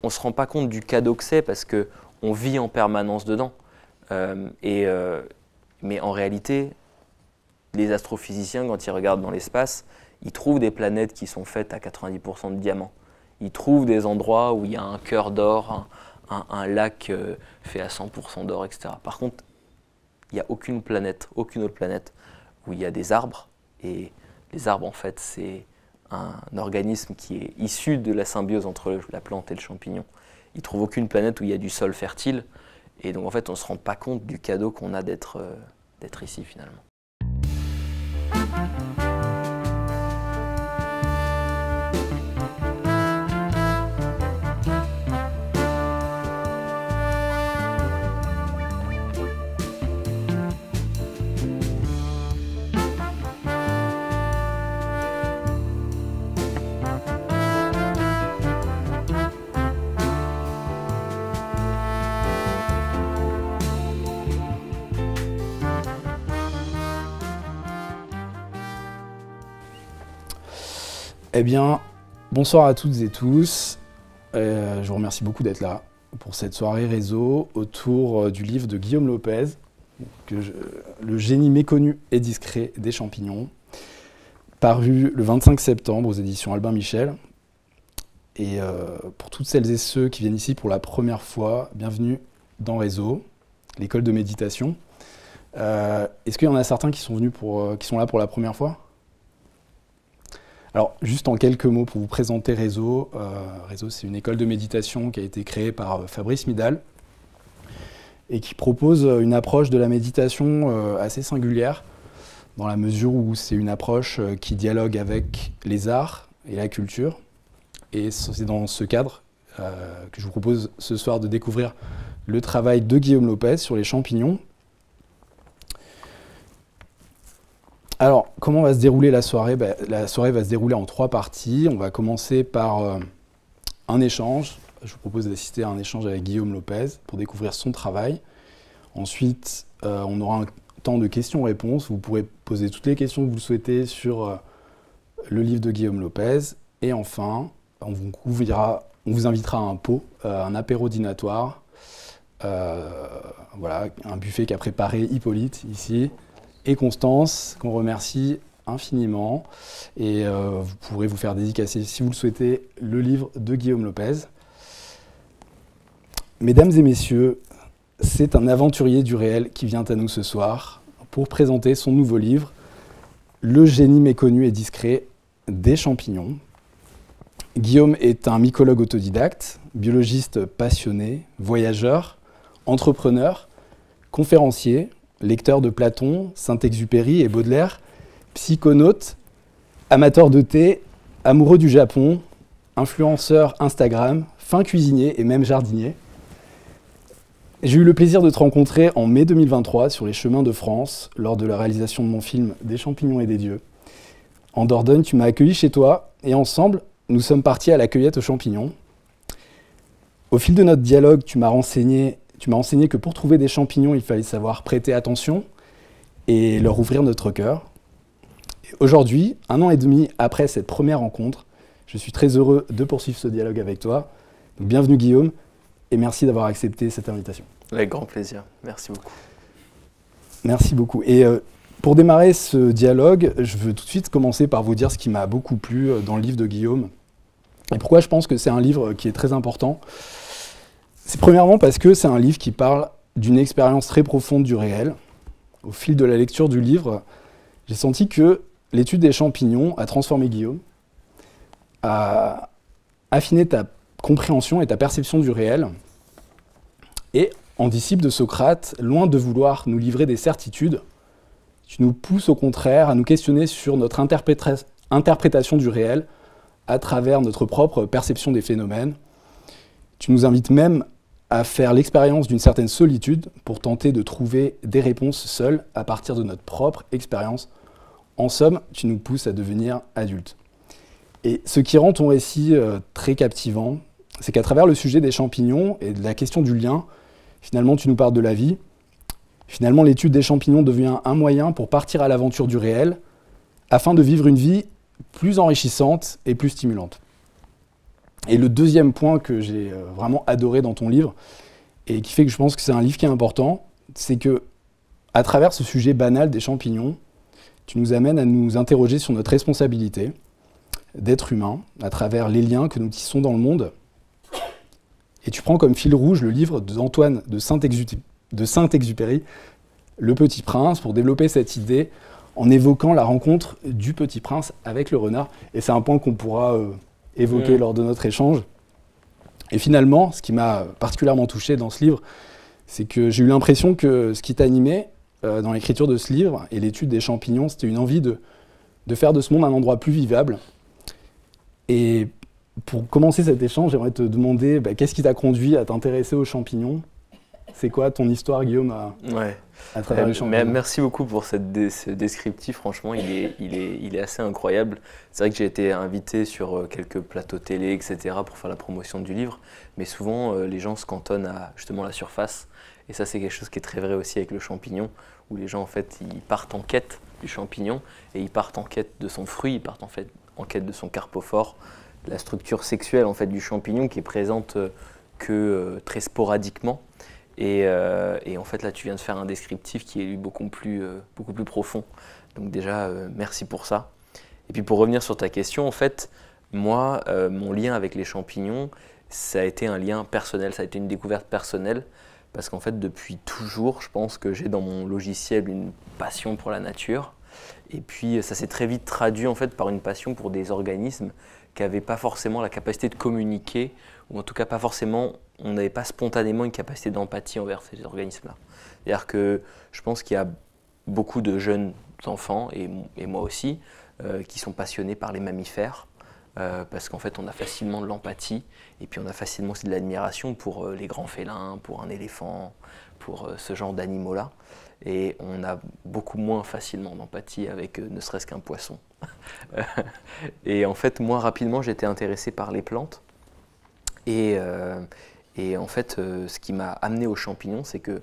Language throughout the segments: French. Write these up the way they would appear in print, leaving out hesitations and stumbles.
On ne se rend pas compte du cadeau que c'est parce qu'on vit en permanence dedans. Mais en réalité, les astrophysiciens, quand ils regardent dans l'espace, ils trouvent des planètes qui sont faites à 90% de diamants. Ils trouvent des endroits où il y a un cœur d'or, un lac fait à 100% d'or, etc. Par contre, il n'y a aucune autre planète où il y a des arbres. Et les arbres, en fait, c'est un organisme qui est issu de la symbiose entre la plante et le champignon. Ils ne trouvent aucune planète où il y a du sol fertile. Et donc, en fait, on ne se rend pas compte du cadeau qu'on a d'être ici, finalement. Eh bien, bonsoir à toutes et tous. Je vous remercie beaucoup d'être là pour cette soirée réseau autour du livre de Guillaume Lopez, Le génie méconnu et discret des champignons, paru le 25 septembre aux éditions Albin Michel. Et pour toutes celles et ceux qui viennent ici pour la première fois, bienvenue dans Réseau, l'école de méditation. Est-ce qu'il y en a certains qui sont venus qui sont là pour la première fois ? Alors, juste en quelques mots pour vous présenter Réseau. Réseau, c'est une école de méditation qui a été créée par Fabrice Midal et qui propose une approche de la méditation assez singulière, dans la mesure où c'est une approche qui dialogue avec les arts et la culture. Et c'est dans ce cadre que je vous propose ce soir de découvrir le travail de Guillaume Lopez sur les champignons. Alors, comment va se dérouler la soirée ? La soirée va se dérouler en 3 parties. On va commencer par un échange. Je vous propose d'assister à un échange avec Guillaume Lopez pour découvrir son travail. Ensuite, on aura un temps de questions-réponses. Vous pourrez poser toutes les questions que vous souhaitez sur le livre de Guillaume Lopez. Et enfin, on vous invitera à un pot, un apéro dînatoire. Voilà, un buffet qu'a préparé Hippolyte ici. Et Constance, qu'on remercie infiniment. Et vous pourrez vous faire dédicacer, si vous le souhaitez, le livre de Guillaume Lopez. Mesdames et messieurs, c'est un aventurier du réel qui vient à nous ce soir pour présenter son nouveau livre, Le génie méconnu et discret des champignons. Guillaume est un mycologue autodidacte, biologiste passionné, voyageur, entrepreneur, conférencier, lecteur de Platon, Saint-Exupéry et Baudelaire, psychonaute, amateur de thé, amoureux du Japon, influenceur Instagram, fin cuisinier et même jardinier. J'ai eu le plaisir de te rencontrer en mai 2023 sur les chemins de France lors de la réalisation de mon film Des champignons et des dieux. En Dordogne, tu m'as accueilli chez toi et ensemble, nous sommes partis à la cueillette aux champignons. Au fil de notre dialogue, tu m'as enseigné que pour trouver des champignons, il fallait savoir prêter attention et leur ouvrir notre cœur. Aujourd'hui, 1 an et demi après cette première rencontre, je suis très heureux de poursuivre ce dialogue avec toi. Donc, bienvenue Guillaume et merci d'avoir accepté cette invitation. Avec grand plaisir. Merci beaucoup. Merci beaucoup. Et pour démarrer ce dialogue, je veux tout de suite commencer par vous dire ce qui m'a beaucoup plu dans le livre de Guillaume et pourquoi je pense que c'est un livre qui est très important. C'est premièrement parce que c'est un livre qui parle d'une expérience très profonde du réel. Au fil de la lecture du livre, j'ai senti que l'étude des champignons a transformé Guillaume, a affiné ta compréhension et ta perception du réel. Et en disciple de Socrate, loin de vouloir nous livrer des certitudes, tu nous pousses au contraire à nous questionner sur notre interprétation du réel à travers notre propre perception des phénomènes. Tu nous invites même à faire l'expérience d'une certaine solitude pour tenter de trouver des réponses seuls à partir de notre propre expérience. En somme, tu nous pousses à devenir adultes. Et ce qui rend ton récit très captivant, c'est qu'à travers le sujet des champignons et de la question du lien, finalement tu nous parles de la vie. Finalement, l'étude des champignons devient un moyen pour partir à l'aventure du réel, afin de vivre une vie plus enrichissante et plus stimulante. Et le deuxième point que j'ai vraiment adoré dans ton livre, et qui fait que je pense que c'est un livre qui est important, c'est que à travers ce sujet banal des champignons, tu nous amènes à nous interroger sur notre responsabilité d'être humain, à travers les liens que nous tissons dans le monde. Et tu prends comme fil rouge le livre d'Antoine de Saint-Exupéry, Le Petit Prince, pour développer cette idée en évoquant la rencontre du Petit Prince avec le renard. Et c'est un point qu'on pourra évoquer lors de notre échange. Et finalement, ce qui m'a particulièrement touché dans ce livre, c'est que j'ai eu l'impression que ce qui t'animait dans l'écriture de ce livre et l'étude des champignons, c'était une envie de faire de ce monde un endroit plus vivable. Et pour commencer cet échange, j'aimerais te demander qu'est-ce qui t'a conduit à t'intéresser aux champignons? C'est quoi ton histoire, Guillaume, à travers les champignons? Merci beaucoup pour ce descriptif, franchement, il est assez incroyable. C'est vrai que j'ai été invité sur quelques plateaux télé, etc. pour faire la promotion du livre, mais souvent les gens se cantonnent à justement la surface. Et ça, c'est quelque chose qui est très vrai aussi avec le champignon, où les gens, en fait, ils partent en quête du champignon, et ils partent en quête de son fruit, ils partent en fait en quête de son carpophore, la structure sexuelle en fait du champignon qui est présente que très sporadiquement. Et en fait, là, tu viens de faire un descriptif qui est beaucoup plus profond. Donc déjà, merci pour ça. Et puis pour revenir sur ta question, en fait, moi, mon lien avec les champignons, ça a été un lien personnel, ça a été une découverte personnelle. Parce qu'en fait, depuis toujours, je pense que j'ai dans mon logiciel une passion pour la nature. Et puis, ça s'est très vite traduit en fait par une passion pour des organismes qui n'avaient pas forcément la capacité de communiquer, ou en tout cas pas forcément, on n'avait pas spontanément une capacité d'empathie envers ces organismes-là. C'est-à-dire que je pense qu'il y a beaucoup de jeunes enfants, et moi aussi, qui sont passionnés par les mammifères, parce qu'en fait on a facilement de l'empathie, et puis on a facilement aussi de l'admiration pour les grands félins, pour un éléphant, pour ce genre d'animaux-là. Et on a beaucoup moins facilement d'empathie avec ne serait-ce qu'un poisson. Et en fait, moi, rapidement, j'étais intéressé par les plantes. Et en fait, ce qui m'a amené aux champignons, c'est que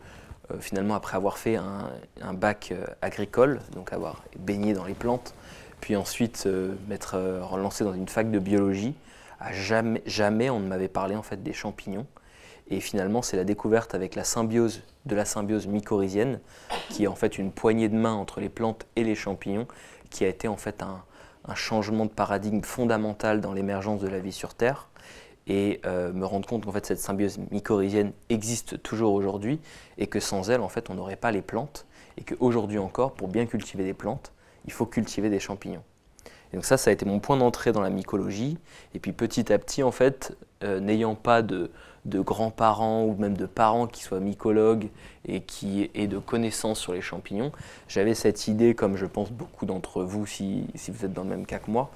finalement, après avoir fait un bac agricole, donc avoir baigné dans les plantes, puis ensuite m'être relancé dans une fac de biologie, jamais on ne m'avait parlé en fait des champignons. Et finalement, c'est la découverte avec la symbiose mycorhizienne, qui est en fait une poignée de main entre les plantes et les champignons, qui a été en fait un changement de paradigme fondamental dans l'émergence de la vie sur Terre. Et me rendre compte qu'en fait cette symbiose mycorhizienne existe toujours aujourd'hui, et que sans elle, en fait, on n'aurait pas les plantes, et qu'aujourd'hui encore, pour bien cultiver des plantes, il faut cultiver des champignons. Et donc ça a été mon point d'entrée dans la mycologie. Et puis petit à petit, en fait, n'ayant pas de grands-parents ou même de parents qui soient mycologues et qui aient de connaissances sur les champignons, j'avais cette idée, comme je pense beaucoup d'entre vous, si vous êtes dans le même cas que moi,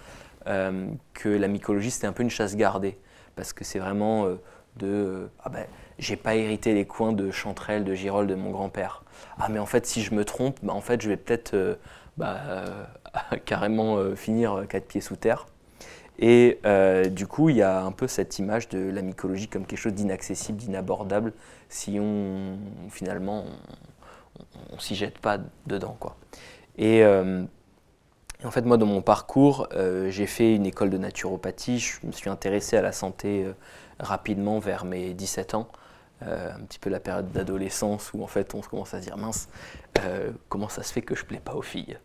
que la mycologie c'était un peu une chasse gardée, parce que c'est vraiment j'ai pas hérité les coins de chanterelles, de girolles de mon grand-père. Ah mais en fait si je me trompe, en fait je vais peut-être carrément finir 4 pieds sous terre. Et du coup, il y a un peu cette image de la mycologie comme quelque chose d'inaccessible, d'inabordable, si finalement on s'y jette pas dedans, quoi. Et en fait, moi, dans mon parcours, j'ai fait une école de naturopathie. Je me suis intéressé à la santé rapidement vers mes 17 ans. Un petit peu la période d'adolescence où en fait on commence à se dire mince, comment ça se fait que je plais pas aux filles?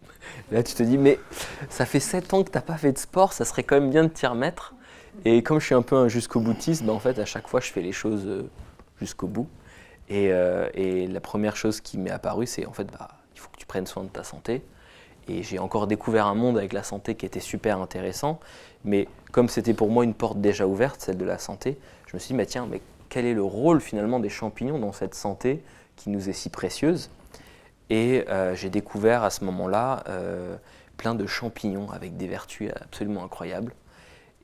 Et là tu te dis mais ça fait 7 ans que t'as pas fait de sport, ça serait quand même bien de t'y remettre. Et comme je suis un peu un jusqu'au boutiste, en fait à chaque fois je fais les choses jusqu'au bout. Et la première chose qui m'est apparue c'est en fait il faut que tu prennes soin de ta santé. Et j'ai encore découvert un monde avec la santé qui était super intéressant. Mais comme c'était pour moi une porte déjà ouverte, celle de la santé, je me suis dit mais tiens, mais quel est le rôle finalement des champignons dans cette santé qui nous est si précieuse? Et j'ai découvert à ce moment-là plein de champignons avec des vertus absolument incroyables.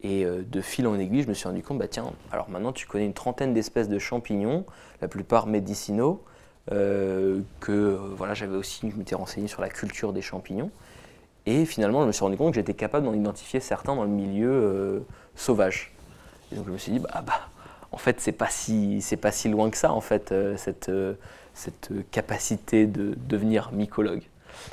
Et de fil en aiguille, je me suis rendu compte, tiens, alors maintenant tu connais une trentaine d'espèces de champignons, la plupart médicinaux, voilà, j'avais aussi, je m'étais renseigné sur la culture des champignons. Et finalement, je me suis rendu compte que j'étais capable d'en identifier certains dans le milieu sauvage. Et donc je me suis dit, en fait, c'est pas si loin que ça, en fait, cette capacité de devenir mycologue.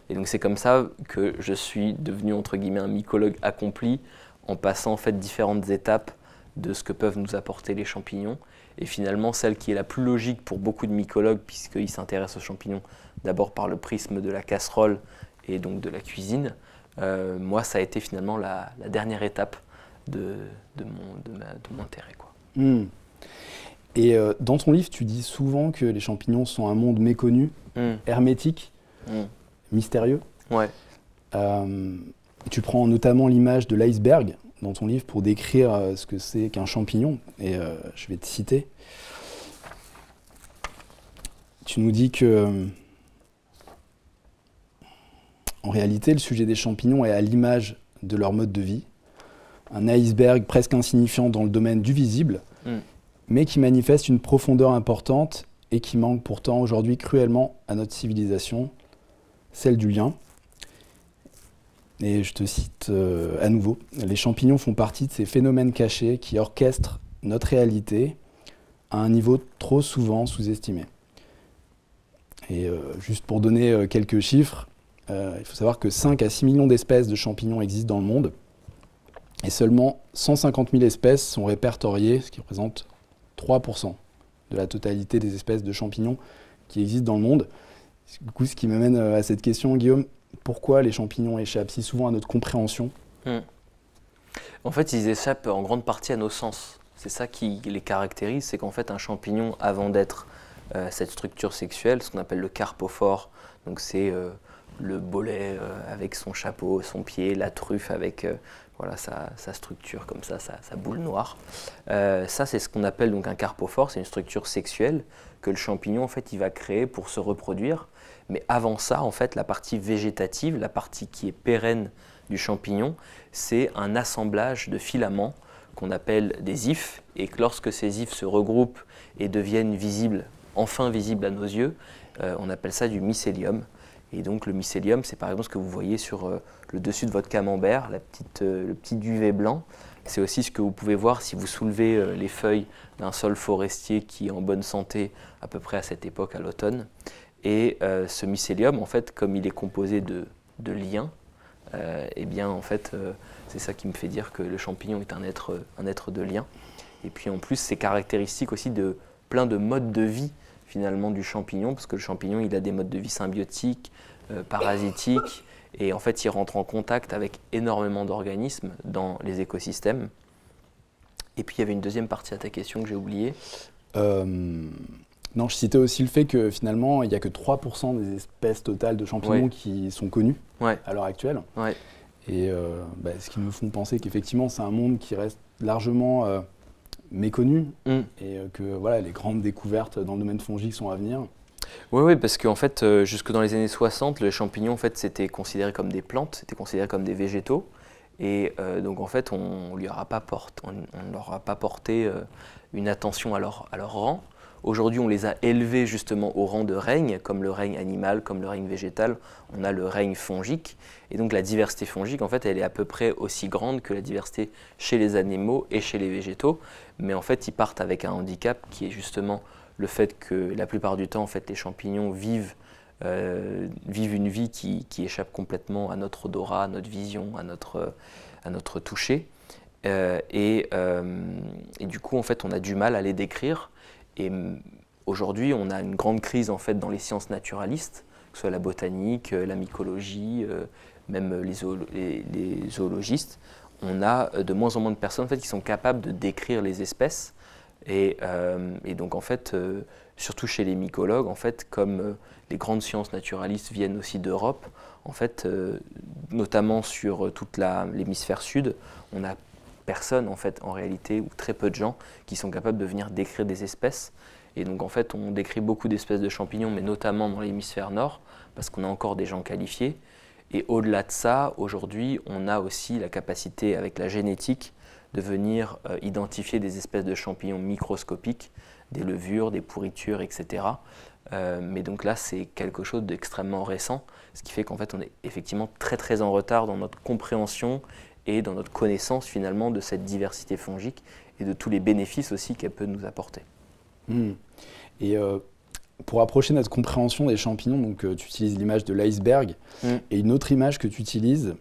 Et donc c'est comme ça que je suis devenu, entre guillemets, un mycologue accompli, en passant en fait différentes étapes de ce que peuvent nous apporter les champignons. Et finalement, celle qui est la plus logique pour beaucoup de mycologues, puisqu'ils s'intéressent aux champignons d'abord par le prisme de la casserole et donc de la cuisine, moi, ça a été finalement la dernière étape de mon intérêt, quoi. Et dans ton livre, tu dis souvent que les champignons sont un monde méconnu, hermétique, mystérieux. Ouais. Tu prends notamment l'image de l'iceberg dans ton livre pour décrire ce que c'est qu'un champignon. Et je vais te citer. Tu nous dis que, en réalité, le sujet des champignons est à l'image de leur mode de vie. Un iceberg presque insignifiant dans le domaine du visible, mais qui manifeste une profondeur importante et qui manque pourtant aujourd'hui cruellement à notre civilisation, celle du lien. Et je te cite à nouveau, les champignons font partie de ces phénomènes cachés qui orchestrent notre réalité à un niveau trop souvent sous-estimé. Et juste pour donner quelques chiffres, il faut savoir que 5 à 6 millions d'espèces de champignons existent dans le monde et seulement 150 000 espèces sont répertoriées, ce qui représente 3% de la totalité des espèces de champignons qui existent dans le monde. Du coup, ce qui m'amène à cette question, Guillaume, pourquoi les champignons échappent si souvent à notre compréhension? En fait, ils échappent en grande partie à nos sens. C'est ça qui les caractérise, c'est qu'en fait, un champignon, avant d'être cette structure sexuelle, ce qu'on appelle le carpophore, donc c'est le bolet avec son chapeau, son pied, la truffe avec voilà, sa structure comme ça, sa boule noire. Ça, c'est ce qu'on appelle donc un carpophore, c'est une structure sexuelle que le champignon, en fait, il va créer pour se reproduire. Mais avant ça, en fait, la partie végétative, la partie qui est pérenne du champignon, c'est un assemblage de filaments qu'on appelle des ifs, et que lorsque ces ifs se regroupent et deviennent visibles, enfin visibles à nos yeux, on appelle ça du mycélium. Et donc le mycélium, c'est par exemple ce que vous voyez sur le dessus de votre camembert, le petit duvet blanc. C'est aussi ce que vous pouvez voir si vous soulevez les feuilles d'un sol forestier qui est en bonne santé à peu près à cette époque, à l'automne. Et ce mycélium, en fait, comme il est composé de liens, eh bien, en fait, c'est ça qui me fait dire que le champignon est un être de lien. Et puis en plus, c'est caractéristique aussi de plein de modes de vie finalement du champignon, parce que le champignon, il a des modes de vie symbiotiques, parasitiques, et en fait, il rentre en contact avec énormément d'organismes dans les écosystèmes. Et puis, il y avait une deuxième partie à ta question que j'ai oubliée. Non, je citais aussi le fait que finalement, il n'y a que 3% des espèces totales de champignons qui sont connues à l'heure actuelle. Et ce qui me font penser qu'effectivement, c'est un monde qui reste largement méconnu et que voilà, les grandes découvertes dans le domaine fongique sont à venir. Oui, parce qu'en fait, jusque dans les années 60, le champignon, en fait, c'était considéré comme des plantes, c'était considéré comme des végétaux. Et donc, en fait, on ne leur a pas porté une attention à leur rang. Aujourd'hui, on les a élevés justement au rang de règne, comme le règne animal, comme le règne végétal. On a le règne fongique. Et donc, la diversité fongique, en fait, elle est à peu près aussi grande que la diversité chez les animaux et chez les végétaux. Mais en fait, ils partent avec un handicap qui est justement le fait que la plupart du temps, en fait, les champignons vivent une vie qui échappe complètement à notre odorat, à notre vision, à notre toucher. Et du coup, en fait, on a du mal à les décrire. Et aujourd'hui, on a une grande crise en fait dans les sciences naturalistes, que ce soit la botanique, la mycologie, même les zoologistes. On a de moins en moins de personnes en fait, qui sont capables de décrire les espèces. Et donc en fait, surtout chez les mycologues, en fait, comme les grandes sciences naturalistes viennent aussi d'Europe, en fait, notamment sur toute l'hémisphère sud, on a personne en fait en réalité ou très peu de gens qui sont capables de venir décrire des espèces. Et donc en fait on décrit beaucoup d'espèces de champignons, mais notamment dans l'hémisphère nord parce qu'on a encore des gens qualifiés. Et au-delà de ça, aujourd'hui on a aussi la capacité avec la génétique de venir identifier des espèces de champignons microscopiques, des levures, des pourritures, etc. Mais donc là c'est quelque chose d'extrêmement récent, ce qui fait qu'en fait on est effectivement très très en retard dans notre compréhension et dans notre connaissance finalement de cette diversité fongique et de tous les bénéfices aussi qu'elle peut nous apporter. Et pour approcher notre compréhension des champignons, donc, tu utilises l'image de l'iceberg et une autre image que tu utilises,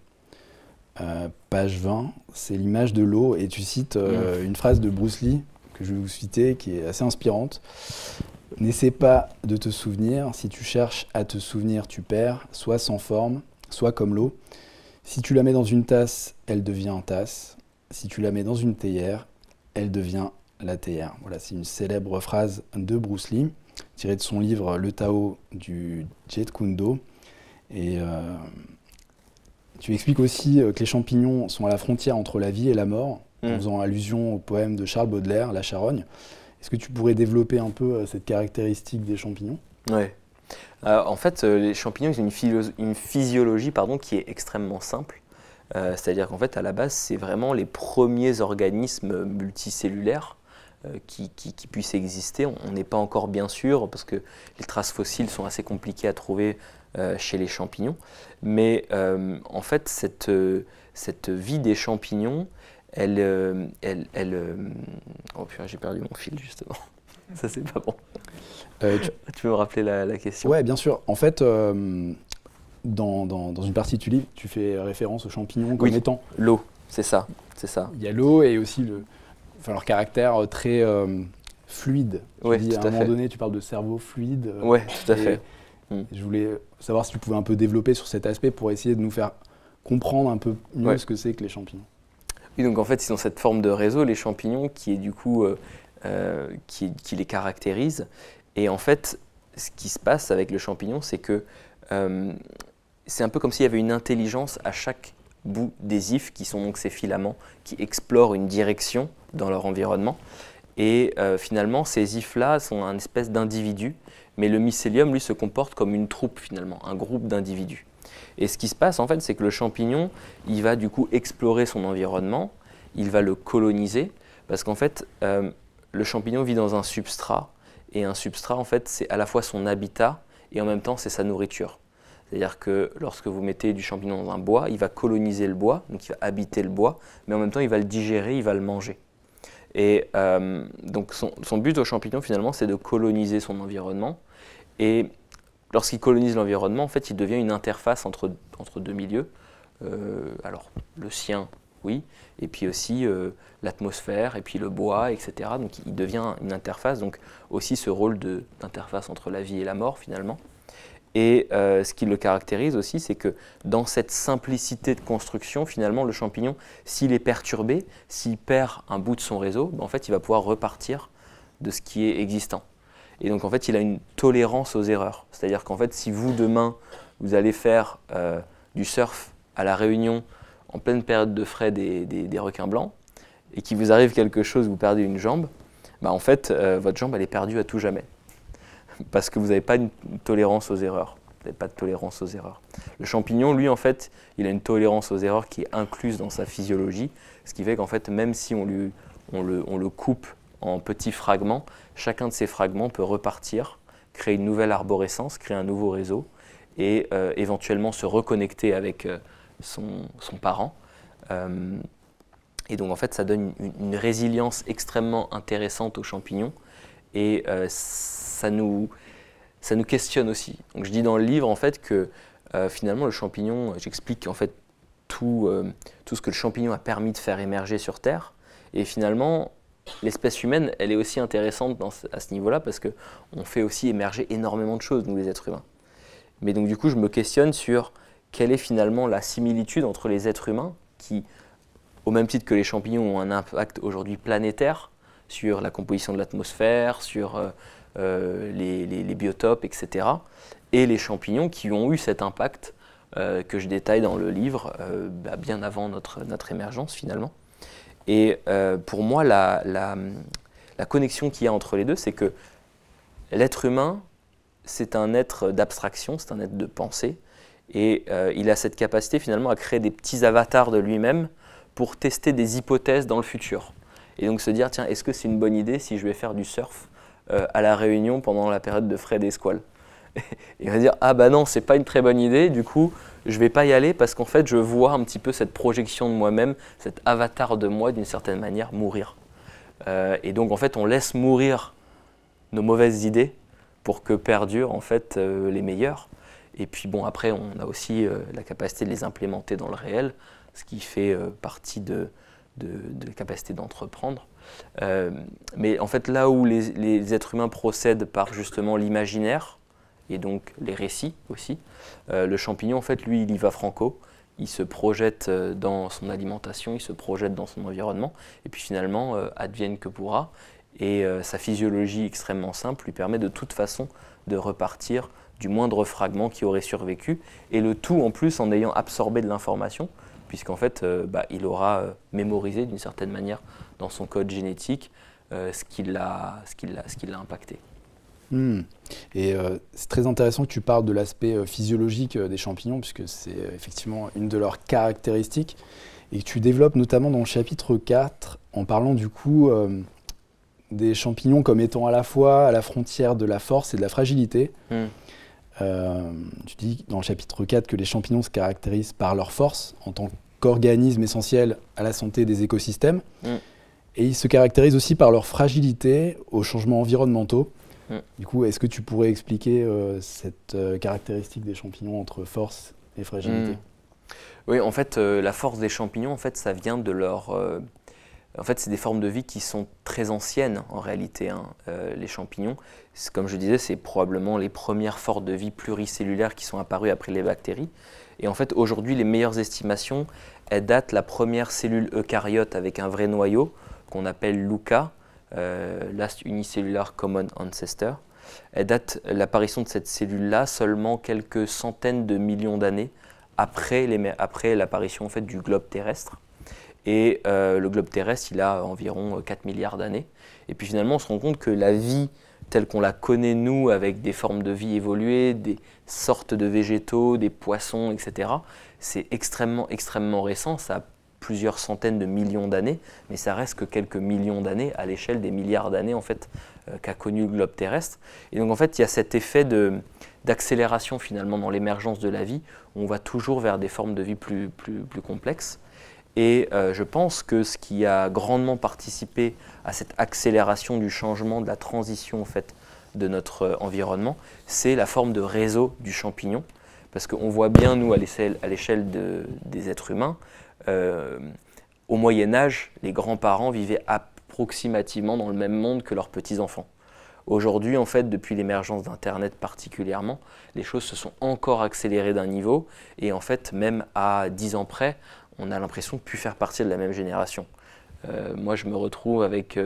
page 20, c'est l'image de l'eau, et tu cites une phrase de Bruce Lee, que je vais vous citer, qui est assez inspirante. « N'essaie pas de te souvenir, si tu cherches à te souvenir, tu perds, soit sans forme, soit comme l'eau. Si tu la mets dans une tasse, elle devient tasse. Si tu la mets dans une théière, elle devient la théière. » Voilà, c'est une célèbre phrase de Bruce Lee, tirée de son livre Le Tao du Jeet Kune Do. Et tu expliques aussi que les champignons sont à la frontière entre la vie et la mort, en faisant allusion au poème de Charles Baudelaire, La Charogne. Est-ce que tu pourrais développer un peu cette caractéristique des champignons? Oui. En fait, les champignons ils ont une physiologie qui est extrêmement simple. C'est-à-dire qu'en fait, à la base, c'est vraiment les premiers organismes multicellulaires qui puissent exister. On n'est pas encore bien sûr, parce que les traces fossiles sont assez compliquées à trouver chez les champignons. Mais en fait, cette vie des champignons, oh putain, j'ai perdu mon fil justement. Ça, c'est pas bon. Tu peux me rappeler la question? Ouais, bien sûr. En fait, dans une partie du livre, tu fais référence aux champignons comme étant l'eau, c'est ça, c'est ça. Il y a l'eau et aussi leur caractère très fluide. Oui, à un moment donné, tu parles de cerveau fluide. Oui, tout à fait. Je voulais savoir si tu pouvais un peu développer sur cet aspect pour essayer de nous faire comprendre un peu mieux ce que c'est que les champignons. Oui, donc en fait, ils ont cette forme de réseau, les champignons, qui est du coup qui les caractérise. Et en fait, ce qui se passe avec le champignon, c'est que c'est un peu comme s'il y avait une intelligence à chaque bout des ifs, qui sont donc ces filaments qui explorent une direction dans leur environnement. Et finalement, ces ifs-là sont un espèce d'individu, mais le mycélium, lui, se comporte comme une troupe finalement, un groupe d'individus. Et ce qui se passe, en fait, c'est que le champignon, il va du coup explorer son environnement, il va le coloniser, parce qu'en fait, le champignon vit dans un substrat, et un substrat, en fait, c'est à la fois son habitat, et en même temps, c'est sa nourriture. C'est-à-dire que lorsque vous mettez du champignon dans un bois, il va coloniser le bois, donc il va habiter le bois, mais en même temps, il va le digérer, il va le manger. Et donc, son but au champignon, finalement, c'est de coloniser son environnement, et lorsqu'il colonise l'environnement, en fait, il devient une interface entre deux milieux. Alors, le sien, oui, et puis aussi l'atmosphère, et puis le bois, etc. Donc, il devient une interface, donc aussi ce rôle d'interface entre la vie et la mort, finalement. Et ce qui le caractérise aussi, c'est que dans cette simplicité de construction, finalement, le champignon, s'il est perturbé, s'il perd un bout de son réseau, en fait, il va pouvoir repartir de ce qui est existant. Et donc, en fait, il a une tolérance aux erreurs. C'est-à-dire qu'en fait, si vous, demain, vous allez faire du surf à La Réunion en pleine période de frai des requins blancs, et qu'il vous arrive quelque chose, vous perdez une jambe, en fait, votre jambe, elle est perdue à tout jamais. Parce que vous n'avez pas une tolérance aux erreurs. Vous n'avez pas de tolérance aux erreurs. Le champignon, lui, en fait, il a une tolérance aux erreurs qui est incluse dans sa physiologie, ce qui fait qu'en fait, même si on le coupe en petits fragments, chacun de ces fragments peut repartir, créer une nouvelle arborescence, créer un nouveau réseau et éventuellement se reconnecter avec son parent. Et donc en fait, ça donne une résilience extrêmement intéressante aux champignons et ça nous questionne aussi. Donc je dis dans le livre en fait que finalement le champignon, j'explique en fait tout ce que le champignon a permis de faire émerger sur Terre et finalement l'espèce humaine, elle est aussi intéressante à ce niveau-là parce qu'on fait aussi émerger énormément de choses, nous les êtres humains. Mais donc du coup, je me questionne sur quelle est finalement la similitude entre les êtres humains qui, au même titre que les champignons, ont un impact aujourd'hui planétaire sur la composition de l'atmosphère, sur les biotopes, etc. Et les champignons qui ont eu cet impact que je détaille dans le livre bien avant notre émergence finalement. Et pour moi, la connexion qu'il y a entre les deux, c'est que l'être humain, c'est un être d'abstraction, c'est un être de pensée, et il a cette capacité finalement à créer des petits avatars de lui-même pour tester des hypothèses dans le futur. Et donc se dire, tiens, est-ce que c'est une bonne idée si je vais faire du surf à La Réunion pendant la période de frai des squales? Et on va dire, ah bah non, c'est pas une très bonne idée, du coup, je vais pas y aller parce qu'en fait, je vois un petit peu cette projection de moi-même, cet avatar de moi, d'une certaine manière, mourir. Et donc, en fait, on laisse mourir nos mauvaises idées pour que perdurent, en fait, les meilleures. Et puis, bon, après, on a aussi la capacité de les implémenter dans le réel. ce qui fait partie de la capacité d'entreprendre. Mais en fait, là où les êtres humains procèdent par justement l'imaginaire, et donc les récits aussi, le champignon, en fait, lui, il y va franco. Il se projette dans son alimentation, il se projette dans son environnement, et puis finalement, advienne que pourra. Et sa physiologie extrêmement simple lui permet de toute façon de repartir du moindre fragment qui aurait survécu, et le tout en plus en ayant absorbé de l'information, puisqu'en fait, il aura mémorisé d'une certaine manière dans son code génétique ce qui l'a impacté. Et c'est très intéressant que tu parles de l'aspect physiologique des champignons, puisque c'est effectivement une de leurs caractéristiques, et que tu développes notamment dans le chapitre 4, en parlant du coup des champignons comme étant à la fois à la frontière de la force et de la fragilité. Tu dis dans le chapitre 4 que les champignons se caractérisent par leur force en tant qu'organisme essentiel à la santé des écosystèmes, et ils se caractérisent aussi par leur fragilité aux changements environnementaux. Du coup, est-ce que tu pourrais expliquer cette caractéristique des champignons entre force et fragilité? Oui, en fait, la force des champignons, en fait, ça vient de leur... en fait, c'est des formes de vie qui sont très anciennes, en réalité, les champignons. Comme je disais, c'est probablement les premières formes de vie pluricellulaires qui sont apparues après les bactéries. Et en fait, aujourd'hui, les meilleures estimations, elles datent la première cellule eucaryote avec un vrai noyau, qu'on appelle l'UCA, Last Unicellular Common Ancestor. Elle date l'apparition de cette cellule-là seulement quelques centaines de millions d'années après l'apparition en fait, du globe terrestre. Et le globe terrestre, il a environ 4 milliards d'années. Et puis finalement, on se rend compte que la vie telle qu'on la connaît nous, avec des formes de vie évoluées, des sortes de végétaux, des poissons, etc., c'est extrêmement, extrêmement récent. Ça a plusieurs centaines de millions d'années, mais ça reste que quelques millions d'années à l'échelle des milliards d'années en fait, qu'a connu le globe terrestre. Et donc en fait, il y a cet effet d'accélération finalement dans l'émergence de la vie, où on va toujours vers des formes de vie plus complexes. Et je pense que ce qui a grandement participé à cette accélération du changement, de la transition en fait, de notre environnement, c'est la forme de réseau du champignon. Parce qu'on voit bien, nous, à l'échelle des êtres humains, au Moyen-Âge, les grands-parents vivaient approximativement dans le même monde que leurs petits-enfants. Aujourd'hui, en fait, depuis l'émergence d'Internet particulièrement, les choses se sont encore accélérées d'un niveau. Et en fait, même à 10 ans près, on a l'impression de ne plus faire partie de la même génération. Moi, je me retrouve avec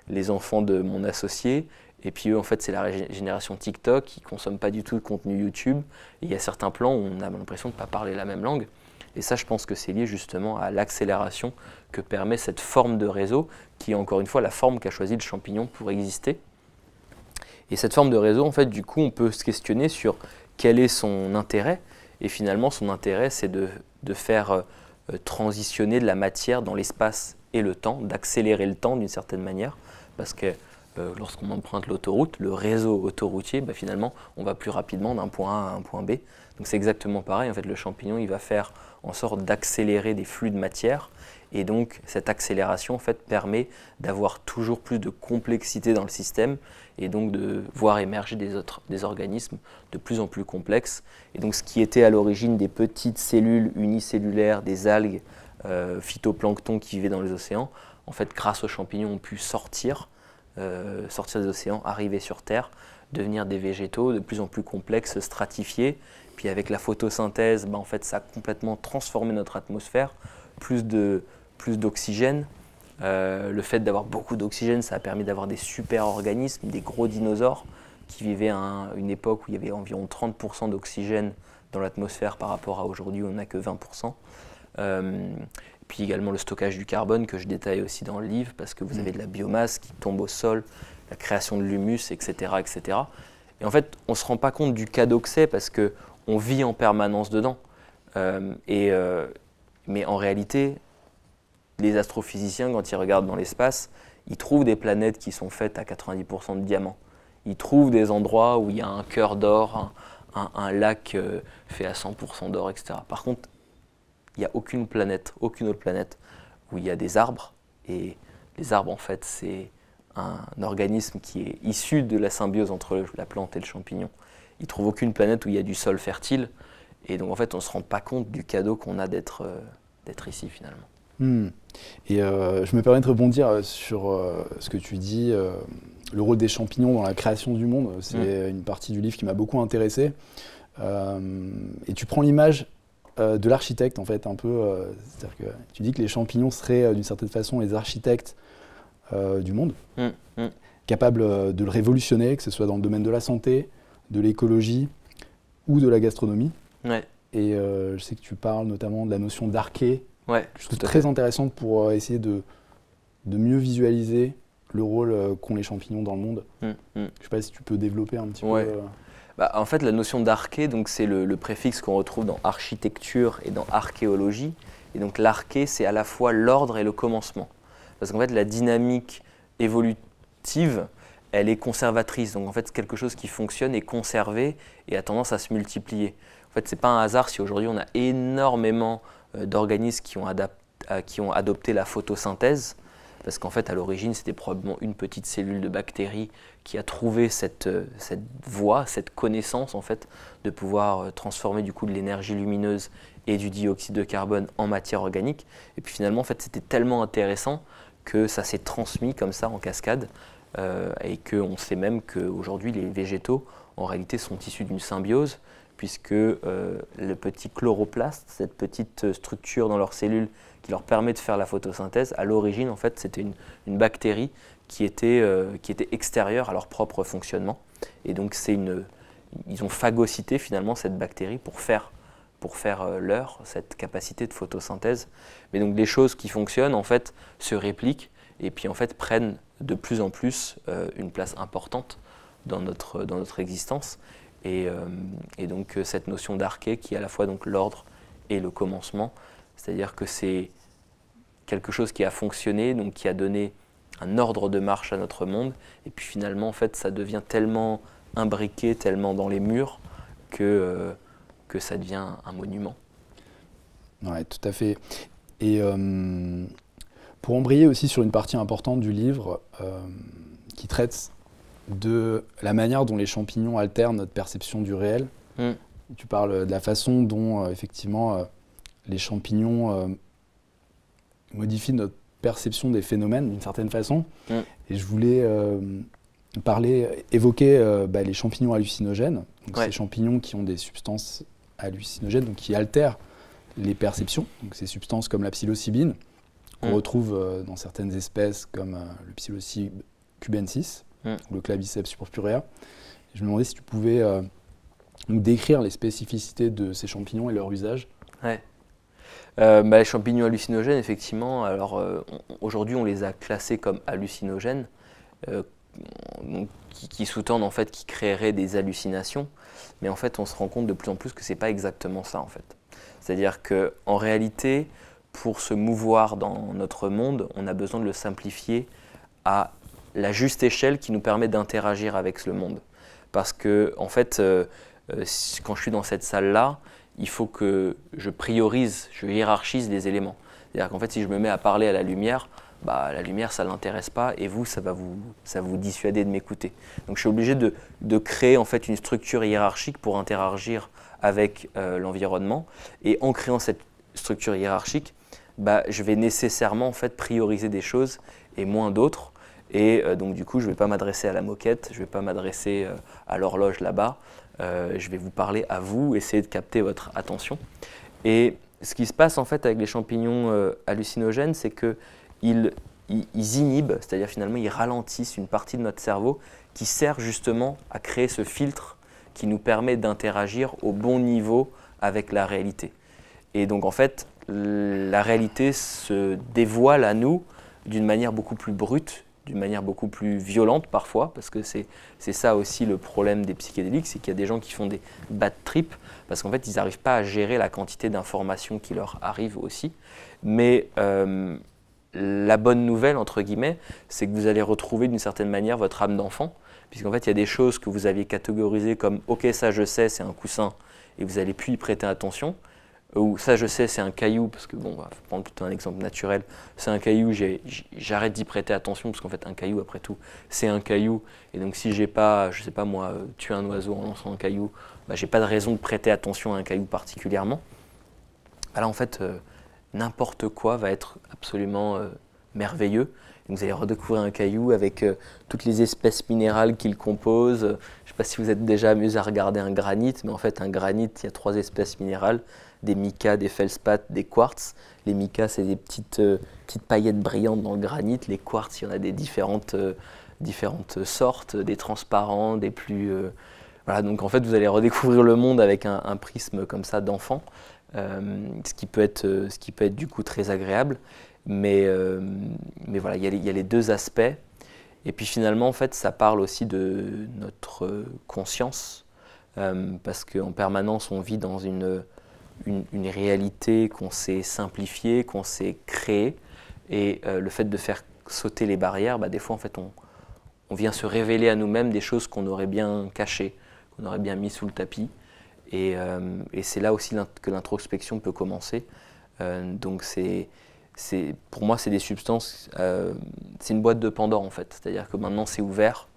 les enfants de mon associé, et puis eux, en fait, c'est la génération TikTok, ils ne consomment pas du tout de contenu YouTube, et il y a certains plans où on a l'impression de ne pas parler la même langue. Et ça, je pense que c'est lié justement à l'accélération que permet cette forme de réseau, qui est encore une fois la forme qu'a choisi le champignon pour exister. Et cette forme de réseau, en fait, du coup, on peut se questionner sur quel est son intérêt, et finalement, son intérêt, c'est de faire transitionner de la matière dans l'espace et le temps, d'accélérer le temps d'une certaine manière, parce que lorsqu'on emprunte l'autoroute, le réseau autoroutier, finalement, on va plus rapidement d'un point A à un point B. Donc c'est exactement pareil, en fait, le champignon, il va faire en sorte d'accélérer des flux de matière, et donc cette accélération, en fait, permet d'avoir toujours plus de complexité dans le système, et donc de voir émerger des organismes de plus en plus complexes. Et donc ce qui était à l'origine des petites cellules unicellulaires, des algues, phytoplancton qui vivaient dans les océans, en fait, grâce aux champignons, ont pu sortir des océans, arriver sur Terre, devenir des végétaux de plus en plus complexes, stratifiés. Puis avec la photosynthèse, en fait, ça a complètement transformé notre atmosphère, plus d'oxygène. Le fait d'avoir beaucoup d'oxygène, ça a permis d'avoir des super-organismes, des gros dinosaures qui vivaient à une époque où il y avait environ 30% d'oxygène dans l'atmosphère par rapport à aujourd'hui où on n'a que 20%. Puis également le stockage du carbone que je détaille aussi dans le livre, parce que vous avez de la biomasse qui tombe au sol, la création de l'humus, etc., etc. Et en fait, on ne se rend pas compte du cadeau que c'est parce qu'on vit en permanence dedans. Mais en réalité, les astrophysiciens, quand ils regardent dans l'espace, ils trouvent des planètes qui sont faites à 90% de diamants. Ils trouvent des endroits où il y a un cœur d'or, un lac fait à 100% d'or, etc. Par contre, il n'y a aucune autre planète où il y a des arbres. Et les arbres, en fait, c'est un organisme qui est issu de la symbiose entre la plante et le champignon. Ils ne trouvent aucune planète où il y a du sol fertile. Et donc, en fait, on ne se rend pas compte du cadeau qu'on a d'être d'être ici finalement. Et je me permets de rebondir sur ce que tu dis, le rôle des champignons dans la création du monde. C'est une partie du livre qui m'a beaucoup intéressé. Et tu prends l'image de l'architecte, en fait, un peu. C'est-à-dire que tu dis que les champignons seraient, d'une certaine façon, les architectes du monde, capables de le révolutionner, que ce soit dans le domaine de la santé, de l'écologie ou de la gastronomie. Ouais. Et je sais que tu parles notamment de la notion d'arché. Ouais, je trouve très intéressante pour essayer de mieux visualiser le rôle qu'ont les champignons dans le monde. Je ne sais pas si tu peux développer un petit peu. Bah, en fait, la notion d'arché, c'est le préfixe qu'on retrouve dans architecture et dans archéologie. Et donc l'arché, c'est à la fois l'ordre et le commencement. Parce qu'en fait, la dynamique évolutive, elle est conservatrice. Donc en fait, quelque chose qui fonctionne est conservé et a tendance à se multiplier. En fait, ce n'est pas un hasard si aujourd'hui on a énormément d'organismes qui ont adopté la photosynthèse, parce qu'en fait, à l'origine, c'était probablement une petite cellule de bactéries qui a trouvé cette voie, cette connaissance, en fait, de pouvoir transformer du coup de l'énergie lumineuse et du dioxyde de carbone en matière organique. Et puis finalement, en fait, c'était tellement intéressant que ça s'est transmis comme ça en cascade, et qu'on sait même qu'aujourd'hui, les végétaux, en réalité, sont issus d'une symbiose, puisque le petit chloroplaste, cette petite structure dans leurs cellules qui leur permet de faire la photosynthèse, à l'origine, en fait, c'était une bactérie qui était extérieure à leur propre fonctionnement. Et donc, ils ont phagocyté finalement cette bactérie pour faire cette capacité de photosynthèse. Mais donc, les choses qui fonctionnent, en fait, se répliquent et puis, en fait, prennent de plus en plus une place importante dans notre existence. Et donc cette notion d'arché qui est à la fois donc l'ordre et le commencement, c'est-à-dire que c'est quelque chose qui a fonctionné, donc qui a donné un ordre de marche à notre monde, et puis finalement en fait ça devient tellement imbriqué, tellement dans les murs que ça devient un monument. Oui, tout à fait. Et pour embrayer aussi sur une partie importante du livre qui traite de la manière dont les champignons altèrent notre perception du réel. Tu parles de la façon dont, effectivement, les champignons modifient notre perception des phénomènes d'une certaine façon. Et je voulais évoquer les champignons hallucinogènes. Donc, ces champignons qui ont des substances hallucinogènes, donc qui altèrent les perceptions. Donc, ces substances comme la psilocybine, qu'on retrouve dans certaines espèces comme le Psilocybe cubensis, ou le Claviceps purpurea. Je me demandais si tu pouvais nous décrire les spécificités de ces champignons et leur usage. Ouais. Les champignons hallucinogènes, effectivement, alors aujourd'hui on les a classés comme hallucinogènes, qui sous-tendent en fait qu'ils créeraient des hallucinations, mais en fait on se rend compte de plus en plus que c'est pas exactement ça en fait. C'est-à-dire qu'en réalité, pour se mouvoir dans notre monde, on a besoin de le simplifier à la juste échelle qui nous permet d'interagir avec le monde. Parce que, en fait, quand je suis dans cette salle-là, il faut que je priorise, je hiérarchise les éléments. C'est-à-dire qu'en fait, si je me mets à parler à la lumière, la lumière, ça ne l'intéresse pas et vous, ça va vous dissuader de m'écouter. Donc, je suis obligé de créer en fait une structure hiérarchique pour interagir avec l'environnement. Et en créant cette structure hiérarchique, je vais nécessairement en fait prioriser des choses et moins d'autres. Et donc du coup, je ne vais pas m'adresser à la moquette, je ne vais pas m'adresser à l'horloge là-bas, je vais vous parler à vous, essayer de capter votre attention. Et ce qui se passe en fait avec les champignons hallucinogènes, c'est qu'ils inhibent, c'est-à-dire finalement ils ralentissent une partie de notre cerveau qui sert justement à créer ce filtre qui nous permet d'interagir au bon niveau avec la réalité. Et donc en fait, la réalité se dévoile à nous d'une manière beaucoup plus brute, d'une manière beaucoup plus violente parfois, parce que c'est ça aussi le problème des psychédéliques, c'est qu'il y a des gens qui font des bad trips, parce qu'en fait ils n'arrivent pas à gérer la quantité d'informations qui leur arrivent aussi. Mais la bonne nouvelle, entre guillemets, c'est que vous allez retrouver d'une certaine manière votre âme d'enfant, puisqu'en fait il y a des choses que vous aviez catégorisées comme « ok, ça je sais, c'est un coussin », et vous n'allez plus y prêter attention, ou ça je sais c'est un caillou, parce que bon, on va prendre plutôt un exemple naturel, c'est un caillou, j'arrête d'y prêter attention, parce qu'en fait un caillou après tout c'est un caillou, et donc si j'ai pas, je sais pas moi, tué un oiseau en lançant un caillou, j'ai pas de raison de prêter attention à un caillou particulièrement. Là en fait, n'importe quoi va être absolument merveilleux. Donc vous allez redécouvrir un caillou avec toutes les espèces minérales qu'il compose. Je ne sais pas si vous êtes déjà amusé à regarder un granit, mais en fait un granit, il y a 3 espèces minérales, des micas, des feldspaths, des quartz. Les micas, c'est des petites paillettes brillantes dans le granit. Les quartz, il y en a des différentes sortes, des transparents, des plus... Voilà, donc en fait vous allez redécouvrir le monde avec un prisme comme ça d'enfant, ce qui peut être du coup très agréable. Mais voilà, il y a les 2 aspects. Et puis finalement, en fait, ça parle aussi de notre conscience, parce qu'en permanence, on vit dans une réalité qu'on s'est simplifiée, qu'on s'est créée. Et le fait de faire sauter les barrières, des fois, en fait, on vient se révéler à nous-mêmes des choses qu'on aurait bien cachées, qu'on aurait bien mis sous le tapis. Et c'est là aussi que l'introspection peut commencer. Donc pour moi, c'est des substances, c'est une boîte de Pandore en fait. C'est-à-dire que maintenant c'est ouvert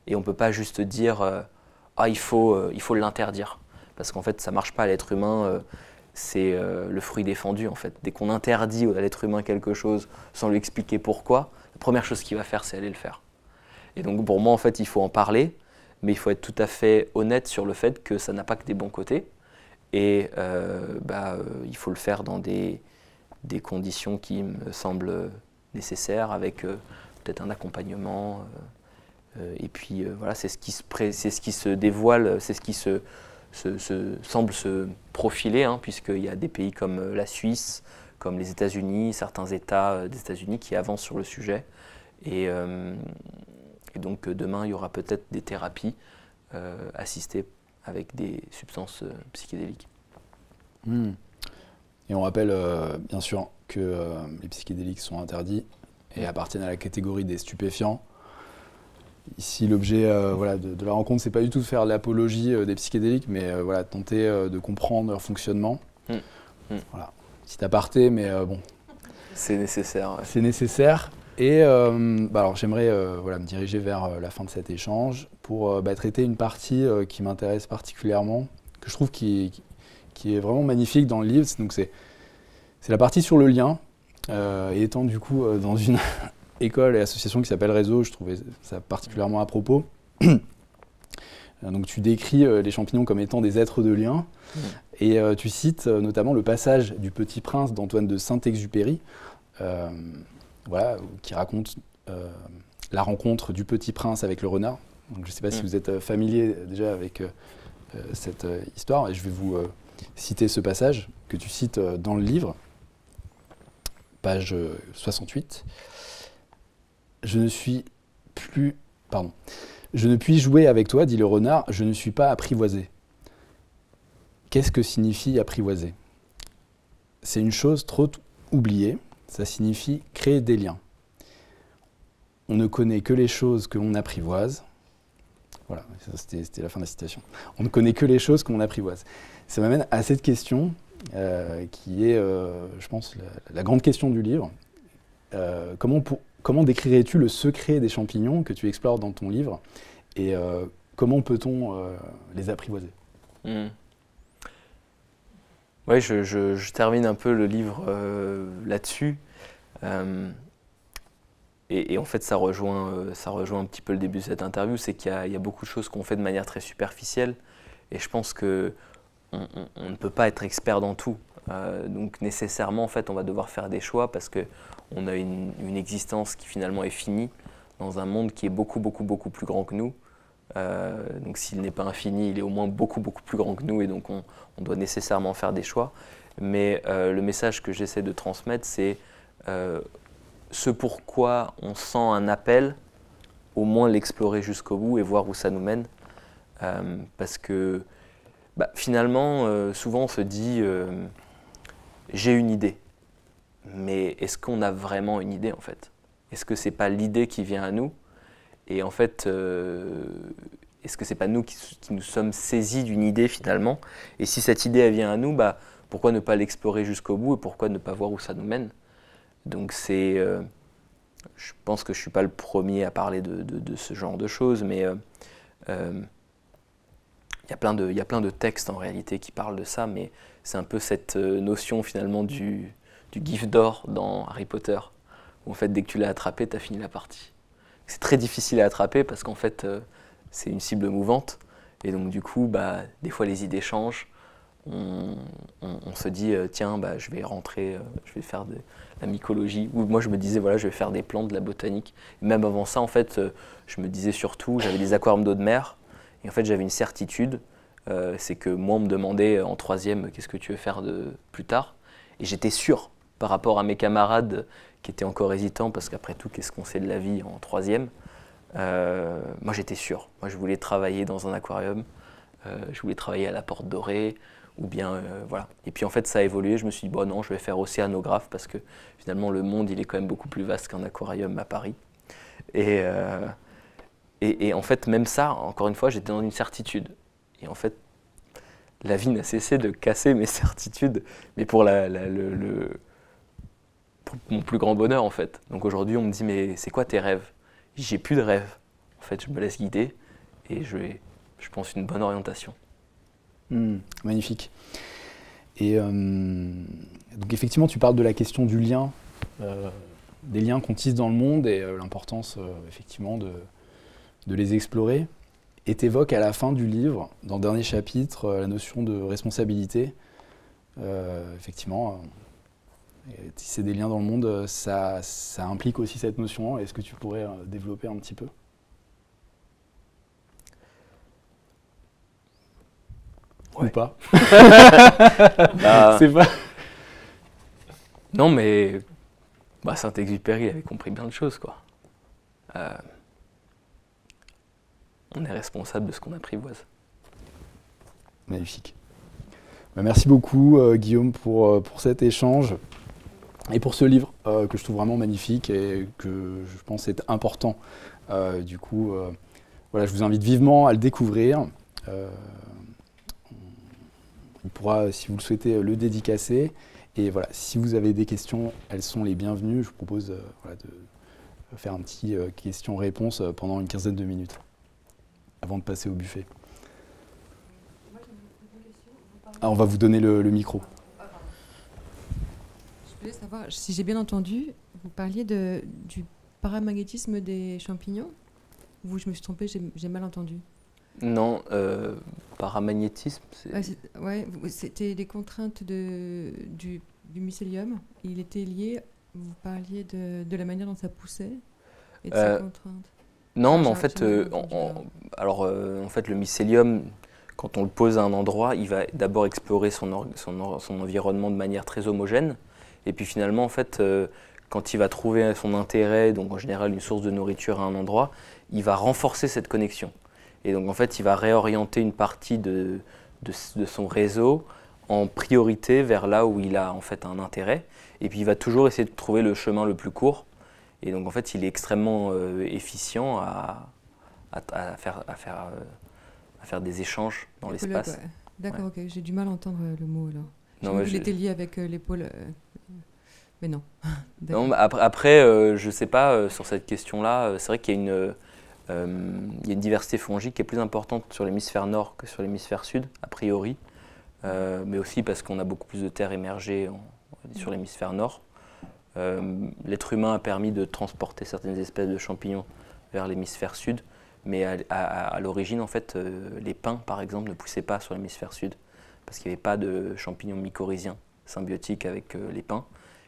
et on ne peut pas juste dire ah il faut l'interdire. Parce qu'en fait ça ne marche pas à l'être humain, c'est le fruit défendu en fait. Dès qu'on interdit à l'être humain quelque chose sans lui expliquer pourquoi, la première chose qu'il va faire c'est aller le faire. Et donc pour moi en fait il faut en parler, mais il faut être tout à fait honnête sur le fait que ça n'a pas que des bons côtés. Et il faut le faire dans des conditions qui me semblent nécessaires, avec peut-être un accompagnement. Et puis voilà, c'est ce qui se dévoile, c'est ce qui semble se profiler, hein, puisqu'il y a des pays comme la Suisse, comme les États-Unis, certains États des États-Unis qui avancent sur le sujet. Et donc demain, il y aura peut-être des thérapies assistées avec des substances psychédéliques. Et on rappelle bien sûr que les psychédéliques sont interdits et appartiennent à la catégorie des stupéfiants. Ici, l'objet de la rencontre, c'est pas du tout de faire l'apologie des psychédéliques, mais tenter de comprendre leur fonctionnement. Voilà, petit aparté, mais bon. C'est nécessaire. Ouais. C'est nécessaire. Et alors j'aimerais me diriger vers la fin de cet échange pour traiter une partie qui m'intéresse particulièrement, que je trouve qui est vraiment magnifique dans le livre. Donc c'est la partie sur le lien. Et étant du coup dans une école et association qui s'appelle Réseau, je trouvais ça particulièrement à propos. Donc tu décris les champignons comme étant des êtres de lien. Et tu cites notamment le passage du Petit Prince d'Antoine de Saint-Exupéry, qui raconte la rencontre du Petit Prince avec le renard. Donc, je ne sais pas si vous êtes familier déjà avec cette histoire, et je vais vous citer ce passage que tu cites dans le livre, page 68. Je ne puis jouer avec toi, dit le renard, je ne suis pas apprivoisé. Qu'est-ce que signifie apprivoiser? C'est une chose trop oubliée, ça signifie créer des liens. On ne connaît que les choses que l'on apprivoise. Voilà, c'était la fin de la citation. On ne connaît que les choses que l'on apprivoise. Ça m'amène à cette question qui est, je pense, la grande question du livre. Comment décrirais-tu le secret des champignons que tu explores dans ton livre et comment peut-on les apprivoiser? Oui, je termine un peu le livre là-dessus. Et en fait, ça rejoint un petit peu le début de cette interview, c'est qu'il y a beaucoup de choses qu'on fait de manière très superficielle. Et je pense qu'on ne peut pas être expert dans tout. Donc nécessairement, en fait, on va devoir faire des choix parce qu'on a une existence qui finalement est finie dans un monde qui est beaucoup, beaucoup, beaucoup plus grand que nous. Donc s'il n'est pas infini, il est au moins beaucoup, beaucoup plus grand que nous et donc on doit nécessairement faire des choix. Mais le message que j'essaie de transmettre, c'est ce pourquoi on sent un appel, au moins l'explorer jusqu'au bout et voir où ça nous mène. Parce que finalement, souvent on se dit j'ai une idée. Mais est-ce qu'on a vraiment une idée en fait? Est-ce que c'est pas l'idée qui vient à nous? Et en fait, est-ce que c'est pas nous qui nous sommes saisis d'une idée finalement? Et si cette idée elle vient à nous, pourquoi ne pas l'explorer jusqu'au bout et pourquoi ne pas voir où ça nous mène? Donc je pense que je suis pas le premier à parler de ce genre de choses, mais il y a plein de textes en réalité qui parlent de ça, mais c'est un peu cette notion finalement du du gif d'or dans Harry Potter, où en fait, dès que tu l'as attrapé, tu as fini la partie. C'est très difficile à attraper parce qu'en fait, c'est une cible mouvante. Et donc, du coup, des fois, les idées changent. On se dit, tiens, je vais rentrer, je vais faire de la mycologie. Ou moi, je me disais, voilà, je vais faire des plantes, de la botanique. Et même avant ça, en fait, je me disais surtout, j'avais des aquariums d'eau de mer. Et en fait, j'avais une certitude, c'est que moi, on me demandait en troisième, qu'est-ce que tu veux faire plus tard? Et j'étais sûr, par rapport à mes camarades qui étaient encore hésitants, parce qu'après tout, qu'est-ce qu'on sait de la vie en troisième? Moi, j'étais sûr. Moi, je voulais travailler dans un aquarium. Je voulais travailler à la Porte Dorée. Ou bien, voilà. Et puis en fait, ça a évolué. Je me suis dit, bon non, je vais faire océanographe parce que finalement, le monde, il est quand même beaucoup plus vaste qu'un aquarium à Paris. Et en fait, même ça, encore une fois, j'étais dans une certitude. Et en fait, la vie n'a cessé de casser mes certitudes, mais pour mon plus grand bonheur, en fait. Donc aujourd'hui, on me dit, mais c'est quoi tes rêves? J'ai plus de rêves. En fait, je me laisse guider et je pense, une bonne orientation. Magnifique. Et donc effectivement, tu parles de la question du lien, des liens qu'on tisse dans le monde et l'importance effectivement de les explorer. Et tu évoques à la fin du livre, dans le dernier chapitre, la notion de responsabilité. Effectivement, tisser des liens dans le monde, ça implique aussi cette notion. Est-ce que tu pourrais développer un petit peu ? Ouais. Ou pas? C'est pas... Non, mais Saint-Exupéry avait compris bien de choses, quoi. On est responsable de ce qu'on apprivoise. Magnifique. Merci beaucoup, Guillaume, pour cet échange et pour ce livre que je trouve vraiment magnifique et que je pense est important. Du coup, voilà, je vous invite vivement à le découvrir. On pourra, si vous le souhaitez, le dédicacer. Et voilà, si vous avez des questions, elles sont les bienvenues. Je vous propose de faire un petit question-réponse pendant une quinzaine de minutes, avant de passer au buffet. On va vous donner le micro. Je voulais savoir, si j'ai bien entendu, vous parliez du paramagnétisme des champignons? Ou je me suis trompée, j'ai mal entendu? Non, paramagnétisme, c'était les contraintes du mycélium. Il était lié, vous parliez de la manière dont ça poussait et de ces contraintes. Non, mais en fait, en fait, le mycélium, quand on le pose à un endroit, il va d'abord explorer son environnement de manière très homogène. Et puis finalement, en fait, quand il va trouver son intérêt, donc en général une source de nourriture à un endroit, il va renforcer cette connexion. Et donc en fait, il va réorienter une partie de son réseau en priorité vers là où il a en fait un intérêt. Et puis il va toujours essayer de trouver le chemin le plus court. Et donc en fait, il est extrêmement efficient à faire des échanges dans l'espace. Ouais. D'accord, ok. J'ai du mal à entendre le mot alors. Non, il était lié avec l'épaule. Mais non. Non, après je ne sais pas sur cette question-là. C'est vrai qu'il y a une diversité fongique qui est plus importante sur l'hémisphère nord que sur l'hémisphère sud, a priori. Mais aussi parce qu'on a beaucoup plus de terres émergées sur l'hémisphère nord. L'être humain a permis de transporter certaines espèces de champignons vers l'hémisphère sud. Mais à l'origine, en fait, les pins, par exemple, ne poussaient pas sur l'hémisphère sud parce qu'il n'y avait pas de champignons mycorhiziens symbiotiques avec les pins.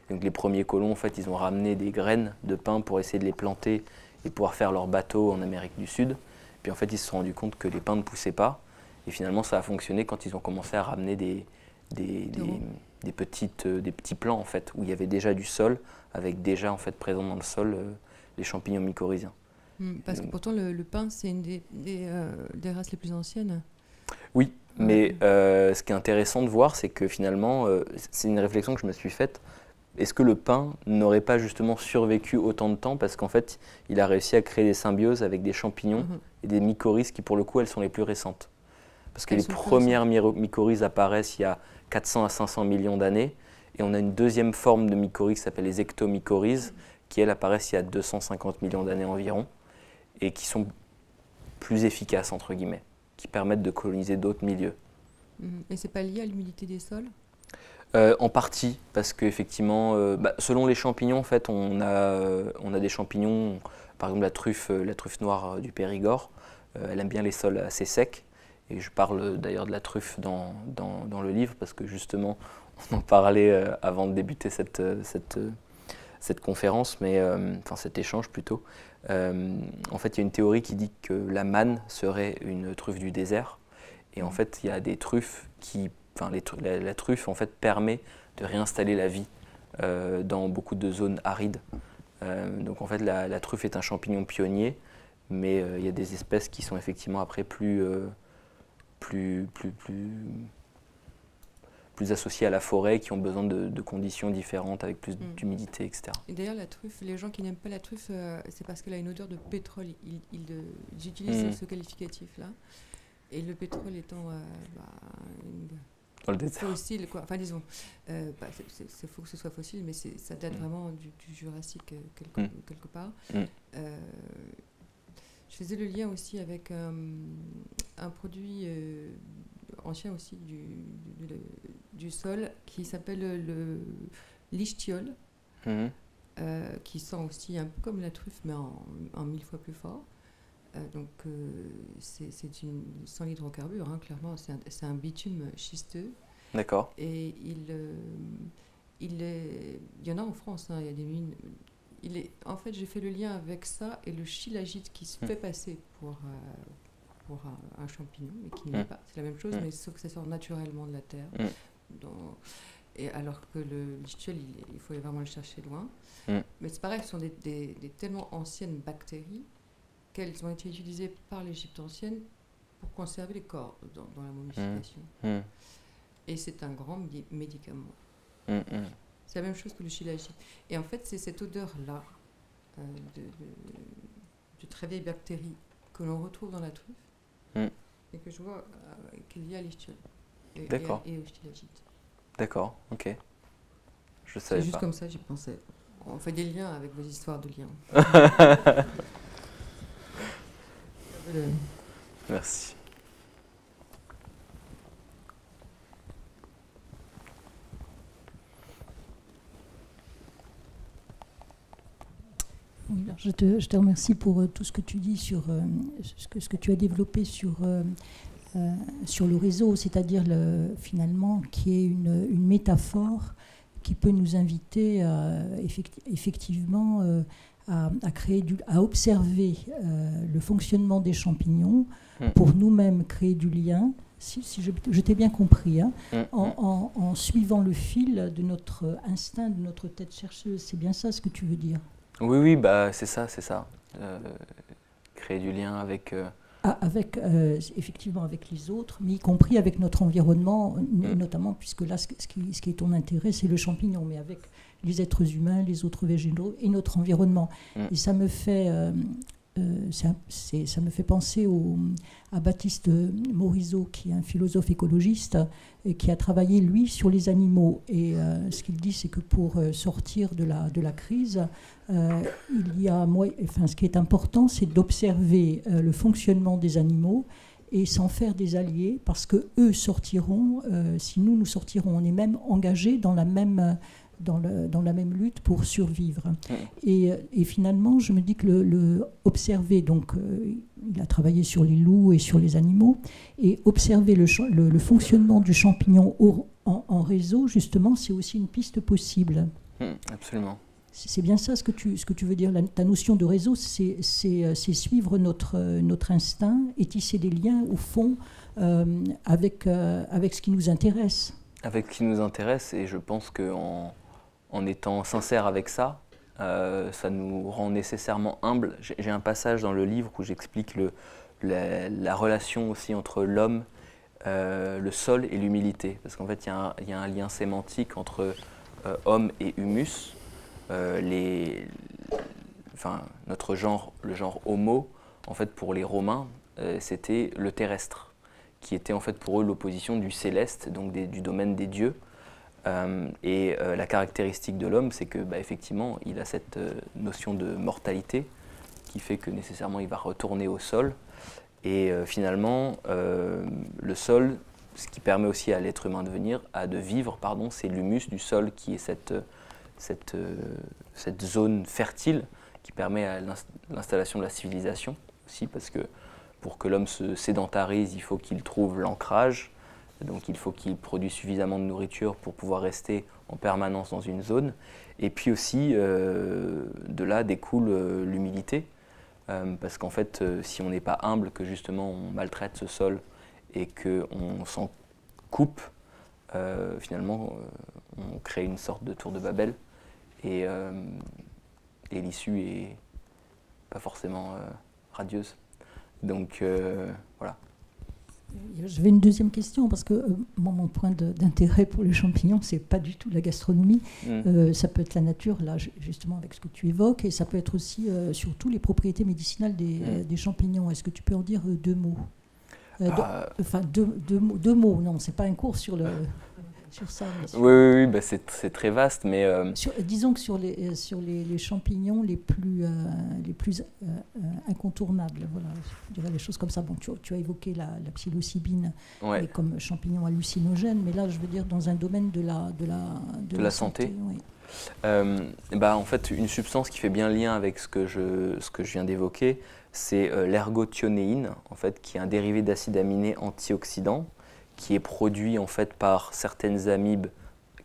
Et donc les premiers colons, en fait, ils ont ramené des graines de pins pour essayer de les planter et pouvoir faire leur bateau en Amérique du Sud. Puis en fait, ils se sont rendus compte que les pins ne poussaient pas. Et finalement, ça a fonctionné quand ils ont commencé à ramener des petits plants, en fait, où il y avait déjà du sol, avec déjà en fait présent dans le sol les champignons mycorhiziens. Parce que pourtant, le pin, c'est une des races les plus anciennes. Oui, mais ce qui est intéressant de voir, c'est que finalement, c'est une réflexion que je me suis faite. Est-ce que le pin n'aurait pas justement survécu autant de temps parce qu'en fait, il a réussi à créer des symbioses avec des champignons et des mycorhizes qui, pour le coup, elles sont les plus récentes. Parce que les premières mycorhizes apparaissent il y a 400 à 500 millions d'années et on a une deuxième forme de mycorhizes qui s'appelle les ectomycorhizes qui, elles, apparaissent il y a 250 millions d'années environ et qui sont plus efficaces, entre guillemets, qui permettent de coloniser d'autres milieux. Et c'est pas lié à l'humidité des sols ? En partie, parce qu'effectivement, selon les champignons, en fait, on a des champignons, par exemple la truffe noire du Périgord, elle aime bien les sols assez secs. Et je parle d'ailleurs de la truffe dans le livre, parce que justement, on en parlait avant de débuter cette conférence, enfin cet échange plutôt. En fait, il y a une théorie qui dit que la manne serait une truffe du désert. Et en fait, il y a des truffes qui... Enfin, la truffe en fait, permet de réinstaller la vie dans beaucoup de zones arides. Donc en fait, la truffe est un champignon pionnier, mais il y a des espèces qui sont effectivement après plus associées à la forêt, qui ont besoin de conditions différentes, avec plus d'humidité, etc. Et d'ailleurs, la truffe, les gens qui n'aiment pas la truffe, c'est parce qu'elle a une odeur de pétrole. Ils utilisent ce qualificatif-là. Et le pétrole étant dans le désert. Fossile, quoi. Enfin, disons, c'est faux que ce soit fossile, mais ça date vraiment du Jurassique quelque part. Je faisais le lien aussi avec un produit ancien aussi du sol qui s'appelle le lichtiol, qui sent aussi un peu comme la truffe, mais en 1000 fois plus fort. Donc, c'est sans l'hydrocarbure, hein, clairement, c'est un bitume schisteux. D'accord. Et il y en a en France, hein, il y a des mines. En fait, j'ai fait le lien avec ça et le shilajit qui se fait passer pour un champignon, mais qui ne l'est pas. C'est la même chose, mais sauf que ça sort naturellement de la terre. Et alors que le lichtiol, il faut vraiment le chercher loin. Mais c'est pareil, ce sont des tellement anciennes bactéries qu'elles ont été utilisées par l'Égypte ancienne pour conserver les corps dans la momification. Et c'est un grand médicament. C'est la même chose que le shilajit. Et en fait, c'est cette odeur-là de très vieilles bactéries que l'on retrouve dans la truffe et que je vois qu'il y a à l'lichtiol et au shilajit. D'accord, ok. Je savais pas. C'est juste comme ça, j'y pensais. On fait des liens avec vos histoires de liens. Merci. Je te remercie pour tout ce que tu dis sur ce que tu as développé sur le réseau, c'est-à-dire finalement qui est une métaphore qui peut nous inviter effectivement à observer le fonctionnement des champignons pour nous-mêmes créer du lien, si je t'ai bien compris, hein, en suivant le fil de notre instinct, de notre tête chercheuse. C'est bien ça ce que tu veux dire? Oui, c'est ça. Créer du lien avec... effectivement avec les autres, mais y compris avec notre environnement, notamment puisque là, ce qui est ton intérêt, c'est le champignon, mais avec les êtres humains, les autres végétaux et notre environnement. Et ça me fait penser à Baptiste Morisot, qui est un philosophe écologiste, et qui a travaillé, lui, sur les animaux. Et ce qu'il dit, c'est que pour sortir de la crise, ce qui est important, c'est d'observer le fonctionnement des animaux et s'en faire des alliés, parce qu'eux sortiront, si nous sortirons, on est même engagés dans la même lutte pour survivre. Et finalement, je me dis que observer, donc il a travaillé sur les loups et sur les animaux, et observer le fonctionnement du champignon en réseau, justement, c'est aussi une piste possible. Absolument. C'est bien ça ce que tu veux dire. Ta notion de réseau, c'est suivre notre instinct et tisser des liens, au fond, avec ce qui nous intéresse. Avec ce qui nous intéresse, et je pense qu'en étant sincère avec ça, ça nous rend nécessairement humbles. J'ai un passage dans le livre où j'explique la relation aussi entre l'homme, le sol et l'humilité. Parce qu'en fait, il y a un lien sémantique entre homme et humus. Notre genre, le genre homo, en fait, pour les Romains, c'était le terrestre, qui était en fait pour eux l'opposition du céleste, donc du domaine des dieux. La caractéristique de l'homme, c'est que effectivement, il a cette notion de mortalité qui fait que nécessairement il va retourner au sol. Et finalement, le sol, ce qui permet aussi à l'être humain de vivre, c'est l'humus du sol qui est cette zone fertile qui permet à l'installation de la civilisation aussi, parce que pour que l'homme se sédentarise, il faut qu'il trouve l'ancrage, donc il faut qu'il produise suffisamment de nourriture pour pouvoir rester en permanence dans une zone. Et puis aussi, de là découle l'humilité, parce qu'en fait, si on n'est pas humble, que justement on maltraite ce sol et qu'on s'en coupe, finalement, on crée une sorte de tour de Babel, et l'issue est pas forcément radieuse. Donc voilà. J'avais une deuxième question, parce que mon point d'intérêt pour les champignons, c'est pas du tout la gastronomie. Ça peut être la nature, là, justement, avec ce que tu évoques, et ça peut être aussi, surtout, les propriétés médicinales des champignons. Est-ce que tu peux en dire deux mots Enfin, deux mots, non, c'est pas un cours sur ça. Oui, bah c'est très vaste, mais... disons que sur les champignons les plus incontournables, voilà, je dirais les choses comme ça. Bon, tu as évoqué la psilocybine comme champignon hallucinogène, mais là, je veux dire, dans un domaine de la santé. Oui. En fait, une substance qui fait bien lien avec ce que je viens d'évoquer, c'est l'ergothionéine, en fait, qui est un dérivé d'acide aminé antioxydant, qui est produit en fait par certaines amibes,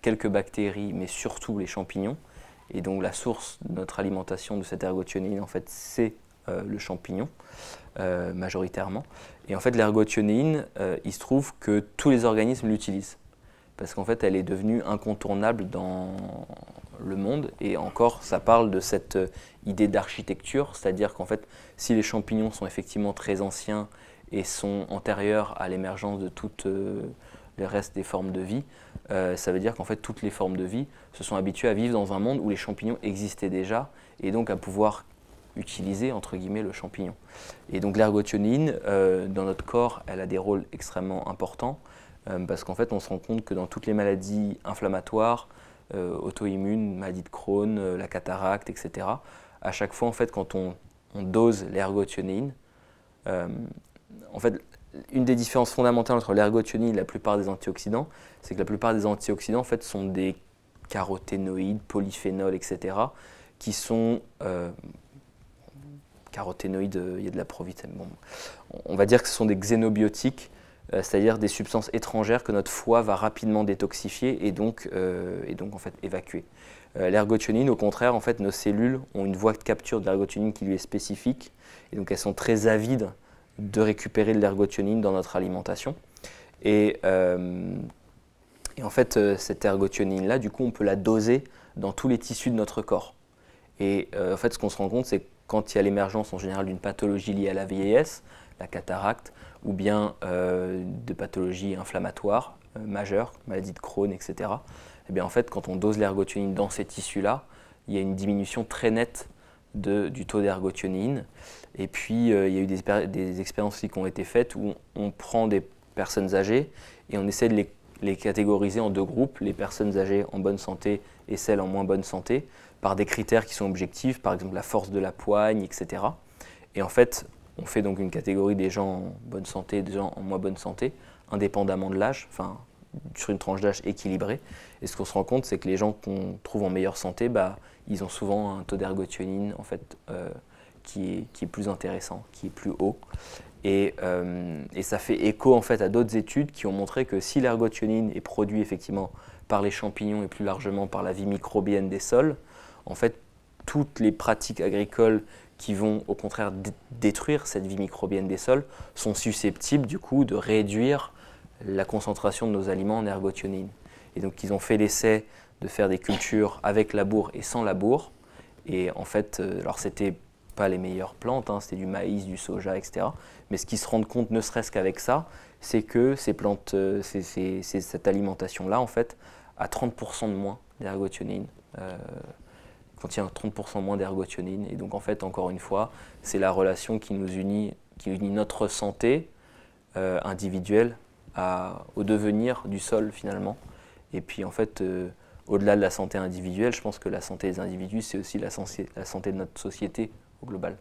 quelques bactéries, mais surtout les champignons. Et donc la source de notre alimentation de cette ergothionéine, en fait, c'est le champignon, majoritairement. Et en fait, l'ergothionéine, il se trouve que tous les organismes l'utilisent, parce qu'en fait, elle est devenue incontournable dans le monde. Et encore, ça parle de cette idée d'architecture, c'est-à-dire qu'en fait, si les champignons sont effectivement très anciens et sont antérieurs à l'émergence de toutes les restes des formes de vie, ça veut dire qu'en fait toutes les formes de vie se sont habituées à vivre dans un monde où les champignons existaient déjà, et donc à pouvoir utiliser entre guillemets le champignon. Et donc l'ergothionéine, dans notre corps, elle a des rôles extrêmement importants, parce qu'en fait on se rend compte que dans toutes les maladies inflammatoires, auto-immunes, maladie de Crohn, la cataracte, etc., à chaque fois en fait quand on dose l'ergothionéine, en fait, une des différences fondamentales entre l'ergothionéine et la plupart des antioxydants, c'est que la plupart des antioxydants en fait, sont des caroténoïdes, polyphénols, etc., qui sont caroténoïdes, il y a de la provitamine. Bon, on va dire que ce sont des xénobiotiques, c'est-à-dire des substances étrangères que notre foie va rapidement détoxifier et donc en fait évacuer. L'ergothionéine, au contraire, en fait, nos cellules ont une voie de capture de l'ergothionéine qui lui est spécifique, et donc elles sont très avides de récupérer de l'ergothionéine dans notre alimentation. Et en fait, cette ergothionéine-là, du coup, on peut la doser dans tous les tissus de notre corps. Et en fait, ce qu'on se rend compte, c'est que quand il y a l'émergence en général d'une pathologie liée à la vieillesse, la cataracte, ou bien de pathologies inflammatoires majeures, maladie de Crohn, etc., et bien en fait, quand on dose l'ergothionéine dans ces tissus-là, il y a une diminution très nette du taux d'ergothionéine. Et puis, il y a eu des expériences aussi qui ont été faites où on prend des personnes âgées et on essaie de les catégoriser en deux groupes, les personnes âgées en bonne santé et celles en moins bonne santé, par des critères qui sont objectifs, par exemple la force de la poigne, etc. Et en fait, on fait donc une catégorie des gens en bonne santé et des gens en moins bonne santé, indépendamment de l'âge, enfin, sur une tranche d'âge équilibrée. Et ce qu'on se rend compte, c'est que les gens qu'on trouve en meilleure santé, ils ont souvent un taux d'ergothionéine en fait, qui est plus intéressant, qui est plus haut. Et ça fait écho en fait, à d'autres études qui ont montré que si l'ergothionéine est produite effectivement par les champignons et plus largement par la vie microbienne des sols, en fait, toutes les pratiques agricoles qui vont au contraire détruire cette vie microbienne des sols sont susceptibles du coup de réduire la concentration de nos aliments en ergothionéine. Et donc ils ont fait l'essai de faire des cultures avec labour et sans labour. Et en fait, alors c'était pas les meilleures plantes, c'était du maïs, du soja, etc. Mais ce qu'ils se rendent compte, ne serait-ce qu'avec ça, c'est que ces plantes, cette alimentation-là, en fait, a 30% de moins d'ergothionéine, contient 30% moins d'ergothionéine. Et donc, en fait, encore une fois, c'est la relation qui unit notre santé individuelle au devenir du sol, finalement. Et puis, en fait, au-delà de la santé individuelle, je pense que la santé des individus, c'est aussi la santé de notre société au global.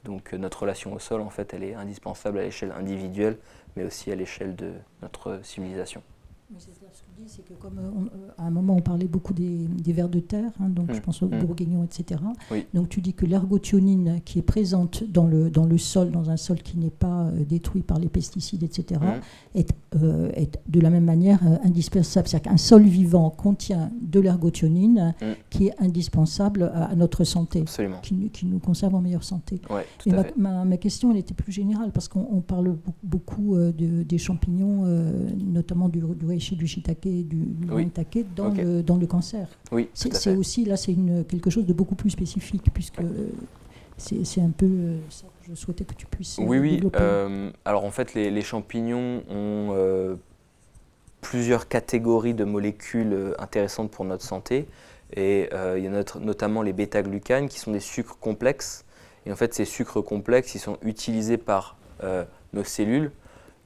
Donc notre relation au sol, en fait, elle est indispensable à l'échelle individuelle, mais aussi à l'échelle de notre civilisation. Mais c'est ça, ce que je dis, c'est que comme à un moment on parlait beaucoup des vers de terre, hein, donc je pense aux bourguignons, etc. Oui. Donc tu dis que l'ergothionine qui est présente dans le sol, dans un sol qui n'est pas détruit par les pesticides, etc., est de la même manière indispensable. C'est-à-dire qu'un sol vivant contient de l'ergothionine qui est indispensable à notre santé, qui nous conserve en meilleure santé. Ouais, et ma question, elle était plus générale, parce qu'on parle beaucoup des champignons, notamment du reishi, du shiitake, du maitake dans le cancer. Oui, c'est aussi, là, c'est quelque chose de beaucoup plus spécifique, puisque c'est un peu ça que je souhaitais que tu puisses développer. Alors en fait, les champignons ont plusieurs catégories de molécules intéressantes pour notre santé. Et il y a notamment les bêta-glucanes, qui sont des sucres complexes. Et en fait, ces sucres complexes, ils sont utilisés par nos cellules,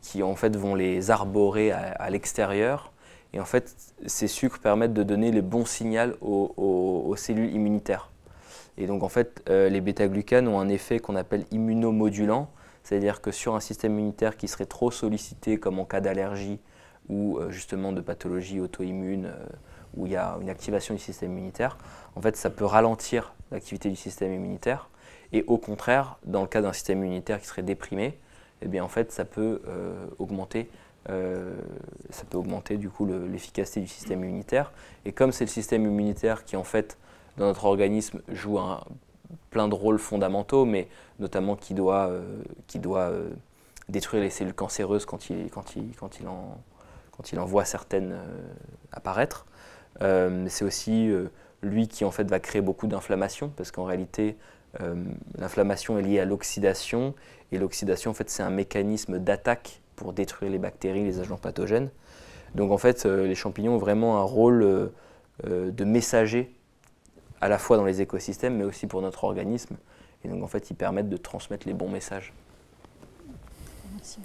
qui en fait vont les arborer à l'extérieur. Et en fait, ces sucres permettent de donner les bons signaux aux cellules immunitaires. Et donc en fait, les bêta-glucanes ont un effet qu'on appelle immunomodulant, c'est-à-dire que sur un système immunitaire qui serait trop sollicité, comme en cas d'allergie ou justement de pathologie auto-immune, où il y a une activation du système immunitaire, en fait, ça peut ralentir l'activité du système immunitaire. Et au contraire, dans le cas d'un système immunitaire qui serait déprimé, eh bien, en fait, ça peut augmenter du coup l'efficacité du système immunitaire. Et comme c'est le système immunitaire qui, en fait, dans notre organisme, joue plein de rôles fondamentaux, mais notamment qui doit détruire les cellules cancéreuses quand il en voit certaines apparaître. C'est aussi lui qui, en fait, va créer beaucoup d'inflammation, parce qu'en réalité, l'inflammation est liée à l'oxydation, et l'oxydation, en fait, c'est un mécanisme d'attaque pour détruire les bactéries, les agents pathogènes. Donc en fait, les champignons ont vraiment un rôle de messager, à la fois dans les écosystèmes, mais aussi pour notre organisme. Et donc en fait, ils permettent de transmettre les bons messages. Merci.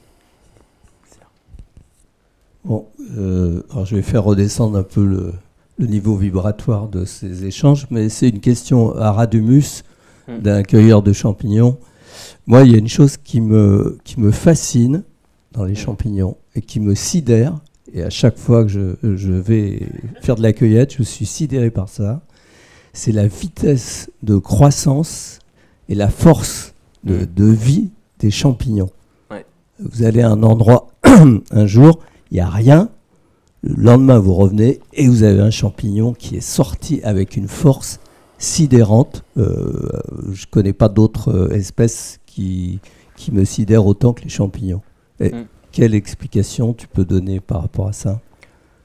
Bon, alors je vais faire redescendre un peu le niveau vibratoire de ces échanges, mais c'est une question à ras de mus d'un cueilleur de champignons. Moi, il y a une chose qui me fascine dans les champignons et qui me sidère, et à chaque fois que je vais faire de la cueillette, je suis sidéré par ça, c'est la vitesse de croissance et la force de vie des champignons. Ouais. Vous allez à un endroit un jour, il n'y a rien, le lendemain vous revenez et vous avez un champignon qui est sorti avec une force sidérante. Je ne connais pas d'autres espèces qui me sidèrent autant que les champignons. Et quelle explication tu peux donner par rapport à ça ?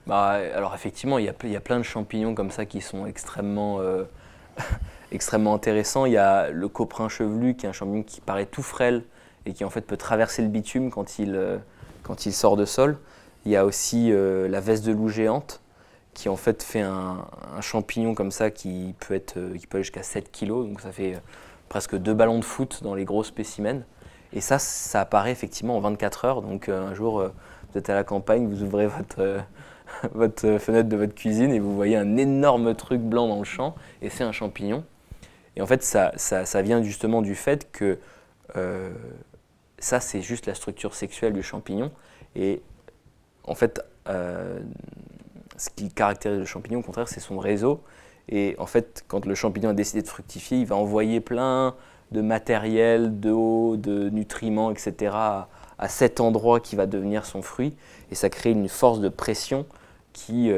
Alors effectivement, il y a plein de champignons comme ça qui sont extrêmement intéressants. Il y a le coprin chevelu, qui est un champignon qui paraît tout frêle et qui en fait peut traverser le bitume quand il sort de sol. Il y a aussi la veste de loup géante, qui en fait fait un champignon comme ça qui peut aller jusqu'à 7 kg, donc ça fait presque 2 ballons de foot dans les gros spécimens. Et ça apparaît effectivement en 24 heures. Donc un jour, vous êtes à la campagne, vous ouvrez votre fenêtre de votre cuisine et vous voyez un énorme truc blanc dans le champ, et c'est un champignon. Et en fait, ça vient justement du fait que ça, c'est juste la structure sexuelle du champignon. Et en fait, ce qui caractérise le champignon, au contraire, c'est son réseau. Et en fait, quand le champignon a décidé de fructifier, il va envoyer plein de matériel, d'eau, de nutriments, etc. à cet endroit qui va devenir son fruit. Et ça crée une force de pression qui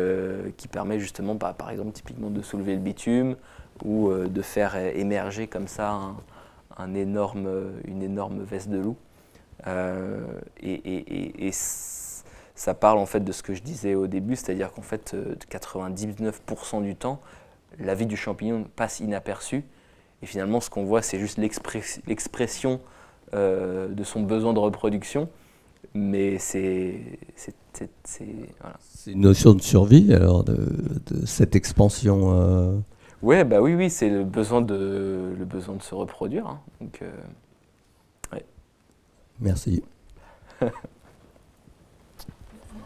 permet justement, par exemple, typiquement de soulever le bitume ou de faire émerger comme ça une énorme veste de loup. Et ça parle en fait de ce que je disais au début, c'est-à-dire qu'en fait, 99% du temps, la vie du champignon passe inaperçue. Et finalement, ce qu'on voit, c'est juste l'expression de son besoin de reproduction. Mais c'est voilà. C'est une notion de survie, alors, de cette expansion Ouais, oui, c'est le besoin de se reproduire. Hein. Donc, ouais. Merci.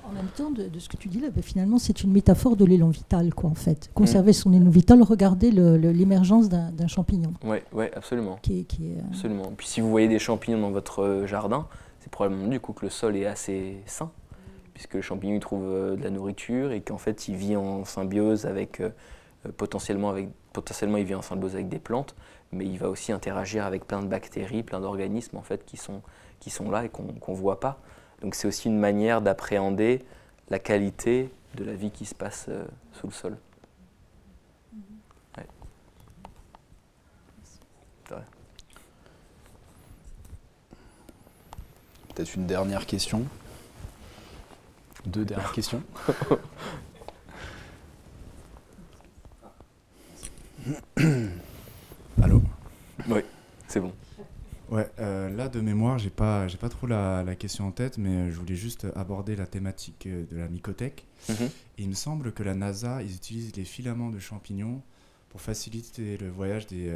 En même temps, de ce que tu dis là, finalement, c'est une métaphore de l'élan vital, quoi, en fait. Conserver son élan vital, regarder l'émergence d'un champignon. Oui, absolument. Qui est, Absolument. Puis si vous voyez des champignons dans votre jardin, c'est probablement du coup que le sol est assez sain, puisque le champignon il trouve de la nourriture et qu'en fait il vit en symbiose avec, potentiellement il vit en symbiose avec des plantes, mais il va aussi interagir avec plein de bactéries, plein d'organismes en fait qui sont là et qu'on voit pas. Donc c'est aussi une manière d'appréhender la qualité de la vie qui se passe sous le sol. Ouais. C'est vrai. Peut-être une dernière question. 2 dernières questions. Allô? Oui, c'est bon. Ouais, là de mémoire, j'ai pas trop la question en tête, mais je voulais juste aborder la thématique de la mycothèque. Mhm. Et il me semble que la NASA, ils utilisent les filaments de champignons pour faciliter le voyage des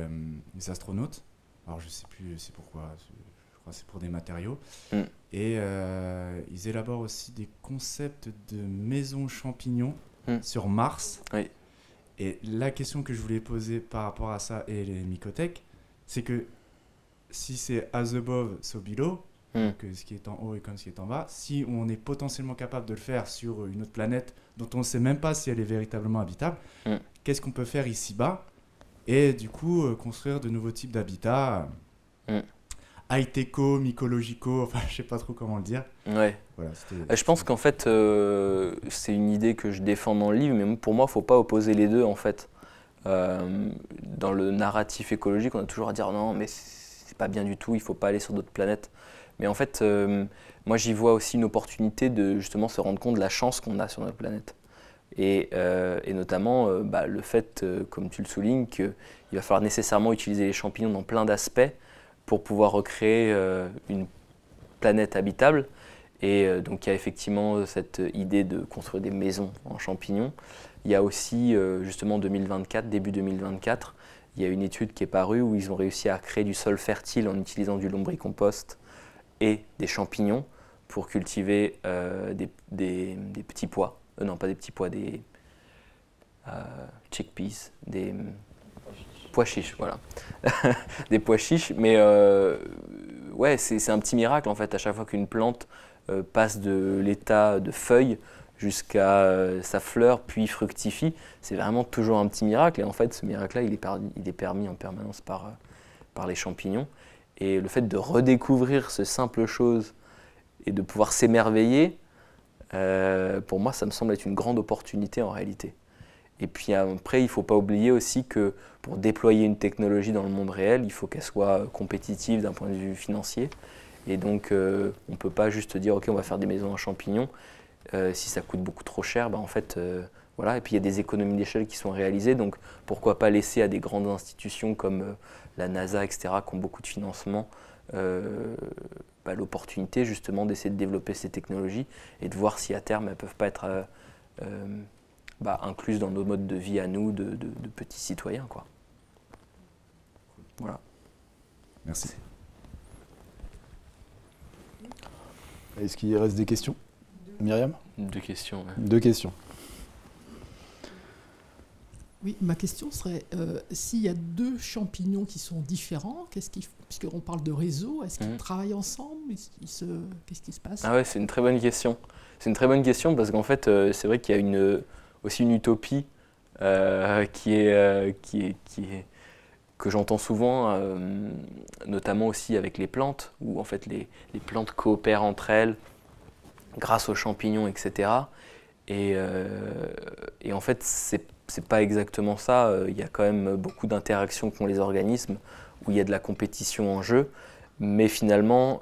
astronautes. Alors je sais plus c'est pourquoi, je crois que c'est pour des matériaux. Mm. Et ils élaborent aussi des concepts de maisons champignons sur Mars. Oui. Et la question que je voulais poser par rapport à ça et les mycothèques, c'est que si c'est as above, so below, que ce qui est en haut est comme ce qui est en bas, si on est potentiellement capable de le faire sur une autre planète dont on ne sait même pas si elle est véritablement habitable, qu'est-ce qu'on peut faire ici-bas et du coup construire de nouveaux types d'habitats high-techo, mycologico, enfin je sais pas trop comment le dire. Ouais. Voilà, Je pense qu'en fait c'est une idée que je défends dans le livre, mais pour moi il ne faut pas opposer les deux en fait. Dans le narratif écologique, on a toujours à dire non mais c'est pas bien du tout, il ne faut pas aller sur d'autres planètes. Mais en fait, moi j'y vois aussi une opportunité de justement se rendre compte de la chance qu'on a sur notre planète. Et notamment le fait, comme tu le soulignes, qu'il va falloir nécessairement utiliser les champignons dans plein d'aspects pour pouvoir recréer une planète habitable. Et donc il y a effectivement cette idée de construire des maisons en champignons. Il y a aussi justement 2024, début 2024, il y a une étude qui est parue où ils ont réussi à créer du sol fertile en utilisant du lombricompost et des champignons pour cultiver des petits pois. Non, pas des petits pois, des chickpeas, des pois chiches, voilà. Des pois chiches, mais ouais, c'est un petit miracle en fait, à chaque fois qu'une plante passe de l'état de feuille jusqu'à sa fleur, puis fructifie, c'est vraiment toujours un petit miracle. Et en fait, ce miracle-là, il est permis en permanence par les champignons. Et le fait de redécouvrir ce simple chose et de pouvoir s'émerveiller, pour moi, ça me semble être une grande opportunité en réalité. Et puis après, il ne faut pas oublier aussi que pour déployer une technologie dans le monde réel, il faut qu'elle soit compétitive d'un point de vue financier. Et donc, on ne peut pas juste dire « Ok, on va faire des maisons en champignons ». Si ça coûte beaucoup trop cher, en fait, voilà. Et puis il y a des économies d'échelle qui sont réalisées, donc pourquoi pas laisser à des grandes institutions comme la NASA, etc., qui ont beaucoup de financement, l'opportunité justement d'essayer de développer ces technologies et de voir si à terme elles ne peuvent pas être incluses dans nos modes de vie à nous, de petits citoyens, quoi. Voilà. Merci. Est-ce qu'il reste des questions? Myriam? 2 questions. Ouais. 2 questions. Oui, ma question serait, s'il y a 2 champignons qui sont différents, puisqu'on parle de réseau, est-ce qu'ils travaillent ensemble? Qu'est-ce qui se passe? Ah ouais, c'est une très bonne question. C'est une très bonne question parce qu'en fait, c'est vrai qu'il y a aussi une utopie qui est que j'entends souvent, notamment aussi avec les plantes, où en fait les plantes coopèrent entre elles grâce aux champignons, etc. Et en fait, c'est pas exactement ça. Il y a quand même beaucoup d'interactions qu'ont les organismes, où il y a de la compétition en jeu. Mais finalement,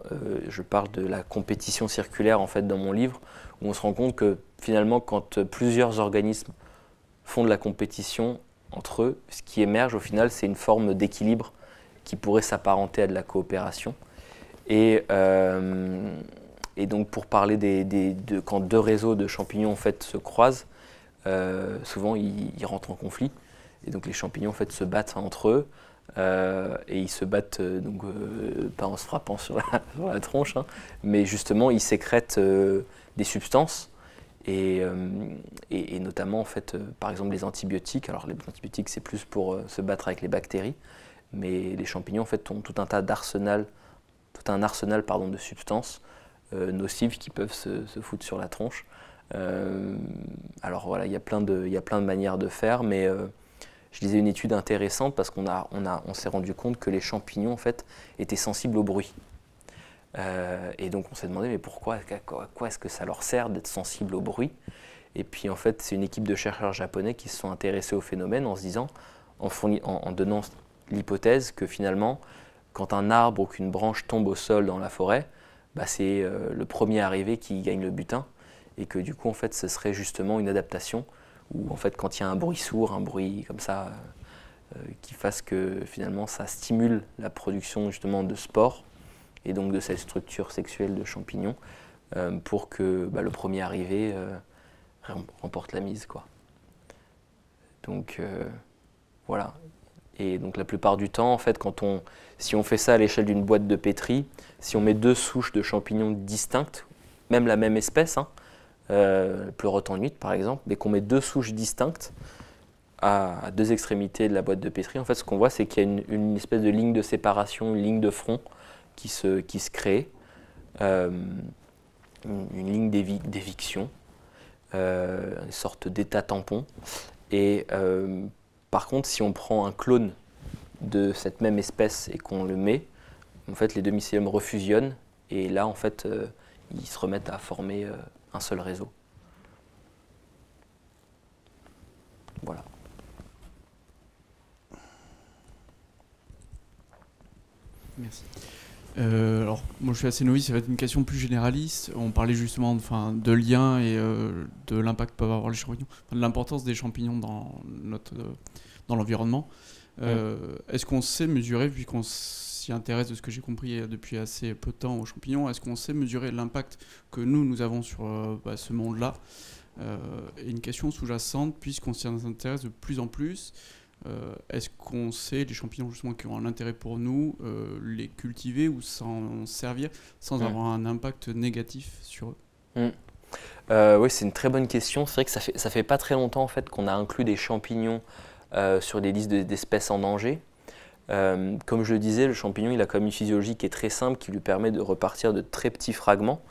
je parle de la compétition circulaire en fait dans mon livre, où on se rend compte que finalement, quand plusieurs organismes font de la compétition entre eux, ce qui émerge au final, c'est une forme d'équilibre qui pourrait s'apparenter à de la coopération. Et donc pour parler quand 2 réseaux de champignons en fait, se croisent, souvent ils rentrent en conflit. Et donc les champignons en fait, se battent entre eux. Et ils se battent pas en se frappant sur la tronche, hein, mais justement ils sécrètent des substances et notamment en fait, par exemple les antibiotiques. Alors les antibiotiques c'est plus pour se battre avec les bactéries, mais les champignons en fait ont tout un tas d'arsenal arsenal de substances nocives qui peuvent se foutre sur la tronche. Alors voilà, il y a plein de manières de faire, mais je lisais une étude intéressante parce qu'on s'est rendu compte que les champignons en fait étaient sensibles au bruit. Et donc on s'est demandé mais pourquoi, à quoi est-ce que ça leur sert d'être sensible au bruit? Et puis en fait c'est une équipe de chercheurs japonais qui se sont intéressés au phénomène en se disant, en donnant l'hypothèse que finalement quand un arbre ou qu'une branche tombe au sol dans la forêt, bah, c'est le premier arrivé qui gagne le butin, et que du coup en fait ce serait justement une adaptation où en fait quand il y a un bruit sourd, un bruit comme ça qui fasse que finalement ça stimule la production justement de spores et donc de cette structure sexuelle de champignons pour que le premier arrivé remporte la mise, quoi. Donc voilà. Et donc la plupart du temps, en fait, si on fait ça à l'échelle d'une boîte de pétri, si on met 2 souches de champignons distinctes, même la même espèce, pleurote en huître par exemple, mais qu'on met 2 souches distinctes à 2 extrémités de la boîte de pétri, en fait, ce qu'on voit, c'est qu'il y a une espèce de ligne de séparation, une ligne de front qui se crée, une ligne d'éviction, une sorte d'état tampon. Et par contre, si on prend un clone de cette même espèce et qu'on le met, en fait, les 2 mycéliums refusionnent et là, en fait, ils se remettent à former un seul réseau. Voilà. Merci. Alors, moi je suis assez novice, ça va être une question plus généraliste. On parlait justement de liens et de l'impact que peuvent avoir les champignons, de l'importance des champignons dans l'environnement. Est-ce qu'on sait mesurer, vu qu'on s'y intéresse, de ce que j'ai compris depuis assez peu de temps aux champignons, est-ce qu'on sait mesurer l'impact que nous avons sur ce monde-là? Et une question sous-jacente, puisqu'on s'y intéresse de plus en plus, est-ce qu'on sait, les champignons justement qui ont un intérêt pour nous, les cultiver ou s'en servir sans avoir un impact négatif sur eux? Oui, c'est une très bonne question. C'est vrai que ça fait pas très longtemps en fait, qu'on a inclus des champignons sur des listes d'espèces en danger. Comme je le disais, le champignon il a comme une physiologie qui est très simple, qui lui permet de repartir de très petits fragments.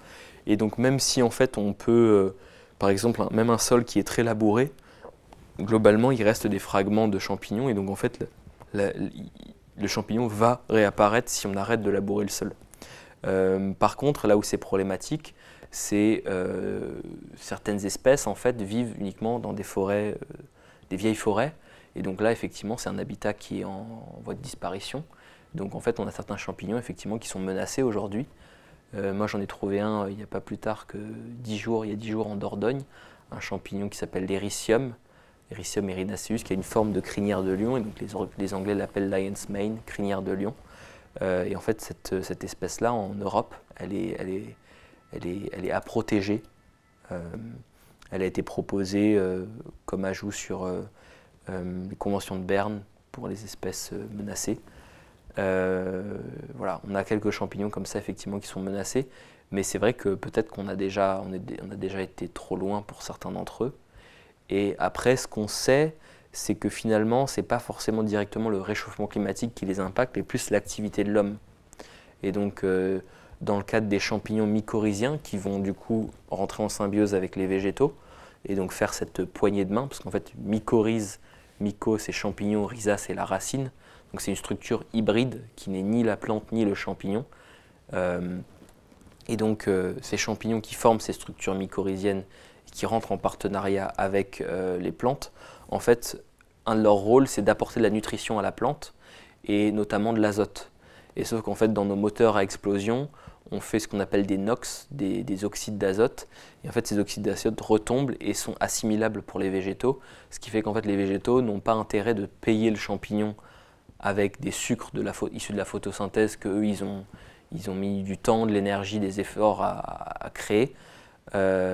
Et donc même si en fait on peut, par exemple, même un sol qui est très labouré, globalement, il reste des fragments de champignons et donc en fait, le champignon va réapparaître si on arrête de labourer le sol. Par contre, là où c'est problématique, c'est certaines espèces en fait vivent uniquement dans des forêts, des vieilles forêts, et donc là effectivement c'est un habitat qui est en voie de disparition. Donc en fait, on a certains champignons effectivement qui sont menacés aujourd'hui. Moi, j'en ai trouvé un il n'y a pas plus tard que 10 jours, il y a 10 jours en Dordogne, un champignon qui s'appelle l'Ericium erinaceus, qui a une forme de crinière de lion, et donc les Anglais l'appellent lion's mane, crinière de lion. Et en fait, cette espèce-là, en Europe, elle est à protéger. Elle a été proposée comme ajout sur les conventions de Berne pour les espèces menacées. Voilà, on a quelques champignons comme ça, effectivement, qui sont menacés, mais c'est vrai que peut-être qu'on a déjà été trop loin pour certains d'entre eux. Et après, ce qu'on sait, c'est que finalement, ce n'est pas forcément directement le réchauffement climatique qui les impacte, mais plus l'activité de l'homme. Et donc, dans le cadre des champignons mycorhiziens, qui vont du coup rentrer en symbiose avec les végétaux, et donc faire cette poignée de main, parce qu'en fait, mycorhize, myco c'est champignon, rhiza c'est la racine, donc c'est une structure hybride qui n'est ni la plante ni le champignon. Et donc, ces champignons qui forment ces structures mycorhiziennes, qui rentrent en partenariat avec les plantes, en fait, un de leurs rôles, c'est d'apporter de la nutrition à la plante, et notamment de l'azote. Et sauf qu'en fait, dans nos moteurs à explosion, on fait ce qu'on appelle des NOx, des oxydes d'azote, et en fait, ces oxydes d'azote retombent et sont assimilables pour les végétaux, ce qui fait qu'en fait, les végétaux n'ont pas intérêt de payer le champignon avec des sucres issus de la photosynthèse qu'eux, ils ont mis du temps, de l'énergie, des efforts à créer,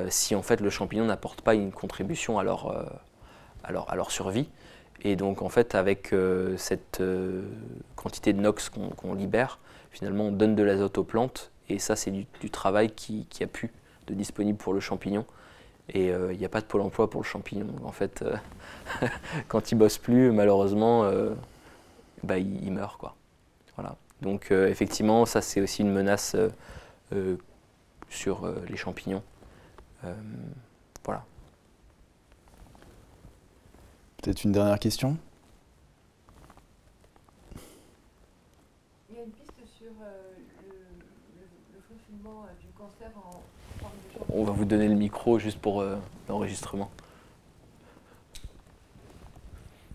si en fait le champignon n'apporte pas une contribution à leur survie. Et donc en fait avec cette quantité de NOx qu'on libère, finalement on donne de l'azote aux plantes, et ça c'est du travail qui a pu de disponible pour le champignon. Et il n'y a pas de pôle emploi pour le champignon. Donc, en fait, quand il ne bosse plus, malheureusement, il meurt, quoi. Voilà. Donc effectivement, ça c'est aussi une menace sur les champignons. Voilà. Peut-être une dernière question? Il y a une piste sur le fonctionnement du cancer en forme de champignon. On va vous donner le micro juste pour l'enregistrement.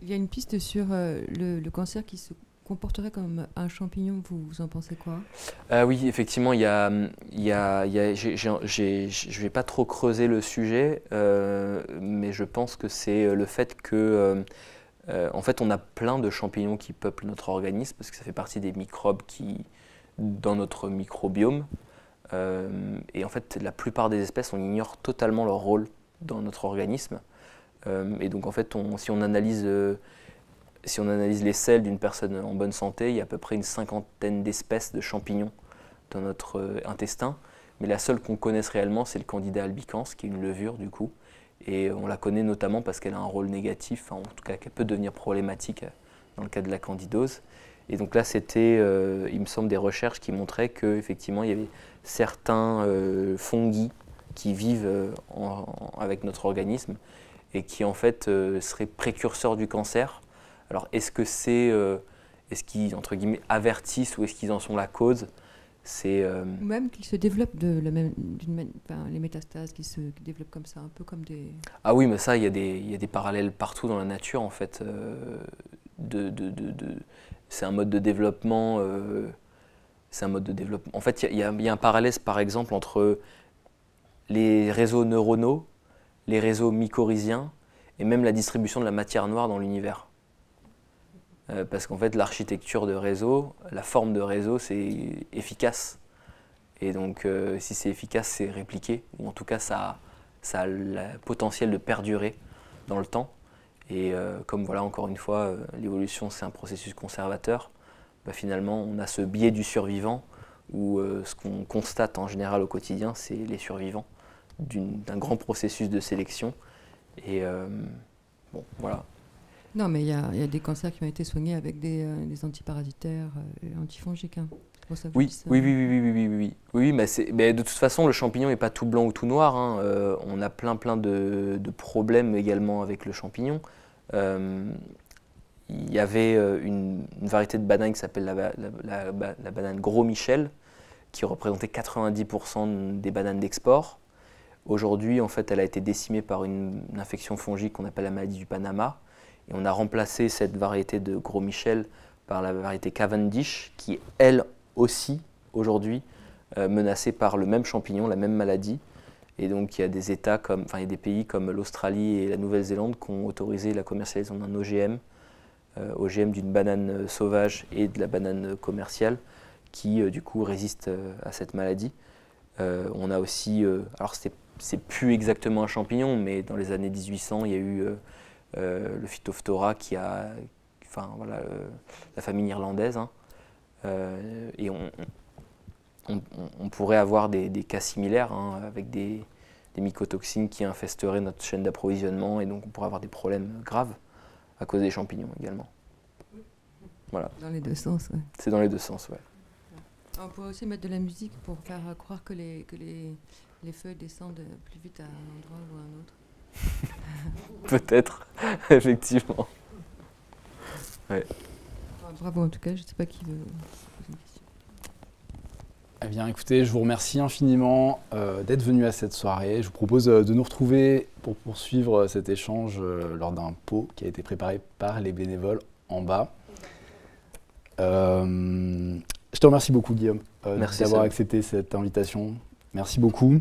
Il y a une piste sur le cancer qui se comporterait comme un champignon, vous en pensez quoi? Oui, effectivement, je ne vais pas trop creuser le sujet, mais je pense que c'est le fait que, en fait, on a plein de champignons qui peuplent notre organisme, parce que ça fait partie des microbes dans notre microbiome. Et en fait, la plupart des espèces, on ignore totalement leur rôle dans notre organisme. Et donc, en fait, si on analyse les selles d'une personne en bonne santé, il y a à peu près une 50aine d'espèces de champignons dans notre intestin. Mais la seule qu'on connaisse réellement, c'est le Candida albicans, qui est une levure du coup. Et on la connaît notamment parce qu'elle a un rôle négatif, en tout cas qu'elle peut devenir problématique dans le cas de la candidose. Et donc là, c'était, il me semble, des recherches qui montraient qu'effectivement, il y avait certains fungi qui vivent avec notre organisme et qui en fait seraient précurseurs du cancer. Alors est-ce qu'ils, entre guillemets, avertissent ou est-ce qu'ils en sont la cause? Ou même qu'ils se développent les métastases qui se développent comme ça, un peu comme des... Ah oui, mais ça, il y a des parallèles partout dans la nature en fait. C'est un mode de développement. En fait, il y a un parallèle, par exemple, entre les réseaux neuronaux, les réseaux mycorhiziens et même la distribution de la matière noire dans l'univers. Parce qu'en fait, l'architecture de réseau, la forme de réseau, c'est efficace. Et donc, si c'est efficace, c'est répliqué. Ou en tout cas, ça a le potentiel de perdurer dans le temps. Et comme voilà, encore une fois, l'évolution, c'est un processus conservateur, bah, finalement, on a ce biais du survivant où ce qu'on constate en général au quotidien, c'est les survivants d'un grand processus de sélection. Et bon, voilà. Non, mais il y a des cancers qui ont été soignés avec des antiparasitaires, antifongiques. Hein. Oui, mais de toute façon, le champignon n'est pas tout blanc ou tout noir. Hein. On a plein de problèmes également avec le champignon. Il y avait une variété de banane qui s'appelle la banane Gros Michel, qui représentait 90% des bananes d'export. Aujourd'hui, en fait, elle a été décimée par une infection fongique qu'on appelle la maladie du Panama. Et on a remplacé cette variété de Gros Michel par la variété Cavendish, qui est elle aussi, aujourd'hui, menacée par le même champignon, la même maladie. Et donc il y a des États il y a des pays comme l'Australie et la Nouvelle-Zélande qui ont autorisé la commercialisation d'un OGM d'une banane sauvage et de la banane commerciale, qui du coup résiste à cette maladie. On a aussi, alors c'est plus exactement un champignon, mais dans les années 1800, il y a eu le Phytophthora la famille irlandaise. Hein. Et on pourrait avoir des cas similaires hein, avec des mycotoxines qui infesteraient notre chaîne d'approvisionnement et donc on pourrait avoir des problèmes graves à cause des champignons également. Voilà. Dans les deux sens, ouais. C'est dans les deux sens, ouais. On pourrait aussi mettre de la musique pour faire croire que les feuilles descendent plus vite à un endroit ou à un autre. Peut-être, effectivement. Ouais. Bravo en tout cas, je ne sais pas qui veut poser une question. Eh bien écoutez, je vous remercie infiniment d'être venu à cette soirée. Je vous propose de nous retrouver pour poursuivre cet échange lors d'un pot qui a été préparé par les bénévoles en bas. Je te remercie beaucoup Guillaume d'avoir accepté cette invitation. Merci beaucoup.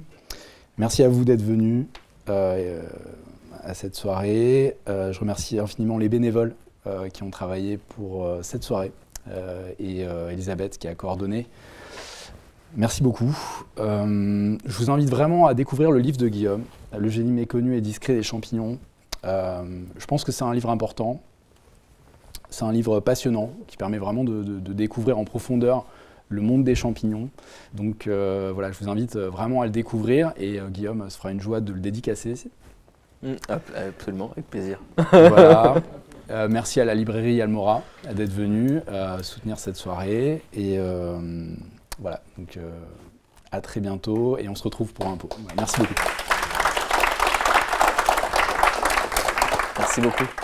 Merci à vous d'être venus à cette soirée. Je remercie infiniment les bénévoles qui ont travaillé pour cette soirée et Elisabeth qui a coordonné. Merci beaucoup. Je vous invite vraiment à découvrir le livre de Guillaume, Le génie méconnu et discret des champignons. Je pense que c'est un livre important. C'est un livre passionnant qui permet vraiment de découvrir en profondeur le monde des champignons. Donc voilà, je vous invite vraiment à le découvrir et Guillaume se fera une joie de le dédicacer. Absolument, avec plaisir. Voilà. Merci à la librairie Almora d'être venue soutenir cette soirée. Et voilà, donc à très bientôt et on se retrouve pour un pot. Merci beaucoup. Merci beaucoup.